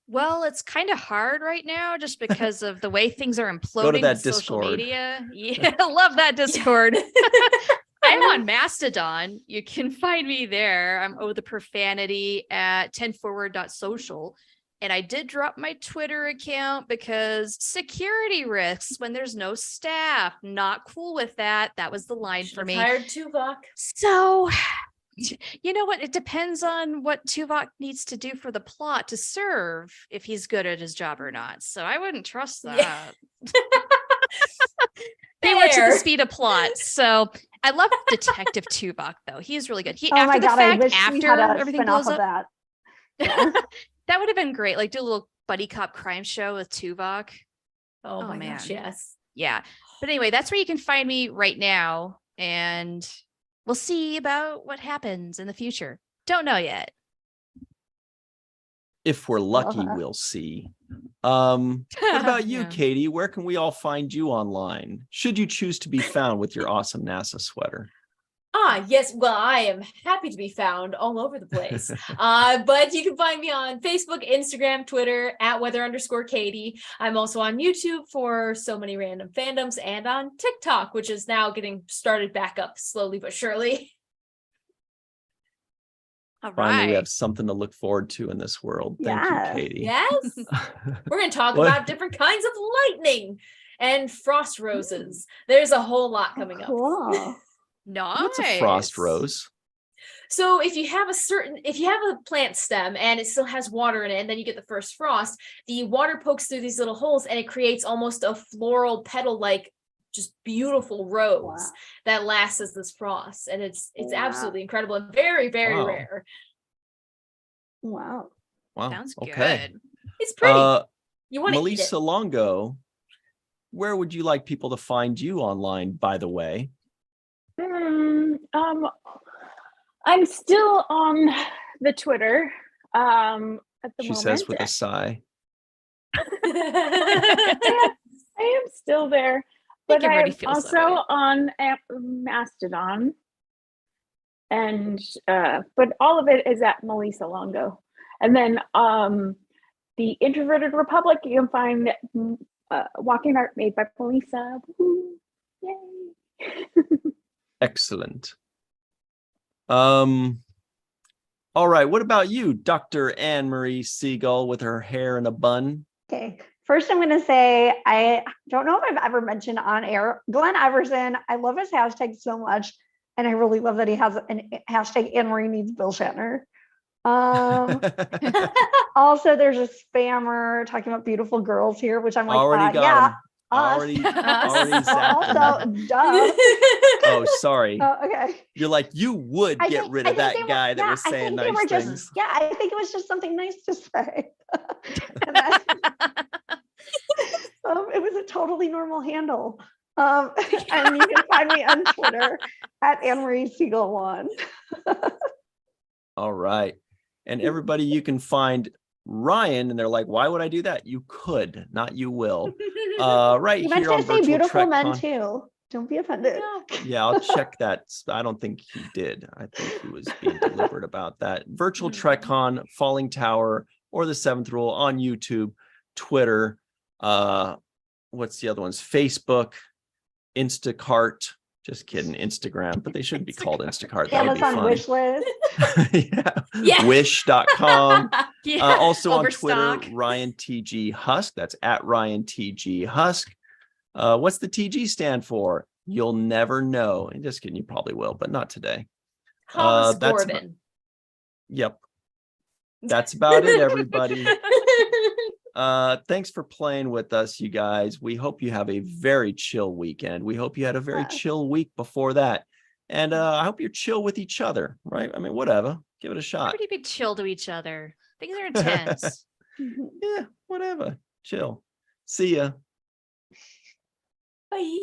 Well, it's kind of hard right now just because of the way things are imploding that with social Discord. media. Yeah, love that Discord. I'm on Mastodon. You can find me there. I'm the profanity at 10forward.social. And I did drop my Twitter account because security risks when there's no staff. Not cool with that. That was the line for me. Hired Tuvok. So, you know what? It depends on what Tuvok needs to do for the plot to serve, if he's good at his job or not. So I wouldn't trust that. Yeah. They were to the Fair. speed of plot. So I love Detective Tuvok, though. He is really good. He Oh after my the God, I fact, wish we after had a everything spin-off blows of up, that. Yeah. that would have been great. Like do a little buddy cop crime show with Tuvok. Oh, Oh, my man. gosh, yes. Yeah. But anyway, that's where you can find me right now. And we'll see about what happens in the future. Don't know yet. If we're lucky, Uh-huh. we'll see. What about you, Yeah. Katie? Where can we all find you online? Should you choose to be found with your awesome NASA sweater? Yes. Well, I am happy to be found all over the place. But you can find me on Facebook, Instagram, Twitter at weather_Katie. I'm also on YouTube for so many random fandoms and on TikTok, which is now getting started back up slowly but surely. All Finally, we right. have something to look forward to in this world. Thank Yes. you, Katie. Yes. We're going to talk What? about different kinds of lightning and frost roses. There's a whole lot coming up. Cool. Nice. What's a frost rose? So if you have a plant stem and it still has water in it, and then you get the first frost, the water pokes through these little holes and it creates almost a floral petal-like, just beautiful rose Wow. that lasts as this frost. And it's Wow. absolutely incredible and very, very Wow. rare. Wow. Wow. Sounds okay. good. It's pretty. You want to eat Melissa it. Longo, where would you like people to find you online, by the way? I'm still on the Twitter at the She moment. says with a sigh. I am still there, think but I'm everybody feels that also way. on Mastodon, and but all of it is at Melissa Longo, and then the Introverted Republic you can find Walking Art Made by Melissa. Woo-hoo. Yay! Excellent. All right. What about you, Dr. Anne Marie Siegel with her hair in a bun? Okay. First, I'm going to say, I don't know if I've ever mentioned on air, Glenn Iverson. I love his hashtag so much. And I really love that he has an hashtag Anne Marie needs Bill Shatner. Also, there's a spammer talking about beautiful girls here, which I'm like, Already got yeah, him. us. Already Us. zapped him. Also, duh. Oh, sorry. Okay. You're like, you would get rid of that guy that was saying nice things. Yeah, I think it was just something nice to say. And then, it was a totally normal handle. And you can find me on Twitter at Anne Marie Siegel 1. All right. And everybody, you can find Ryan, and they're like, why would I do that? You could, not you will. Right You meant here on to say Virtual beautiful Trek men Con. too. Don't be offended. Yeah, I'll check that. I don't think he did. I think he was being deliberate about that. Virtual Trek Con, Falling Tower, or The Seventh Rule on YouTube, Twitter. What's the other ones? Facebook, Instacart. Just kidding, Instagram, but they shouldn't be called Instacart. That would be Amazon funny. wish list. Yeah. Wish.com. Yeah. Also on Overstock. Twitter, Ryan TG Husk. That's at Ryan TG Husk. What's the TG stand for? You'll never know. And just kidding, you probably will, but not today. Thomas That's Corbin. Yep. That's about it, everybody. Thanks for playing with us, you guys. We hope you have a very chill weekend. We hope you had a very chill week before that. And I hope you're chill with each other, right? I mean, whatever. Give it a shot. Everybody be chill to each other. Things are intense. Yeah, whatever. Chill. See ya. Bye.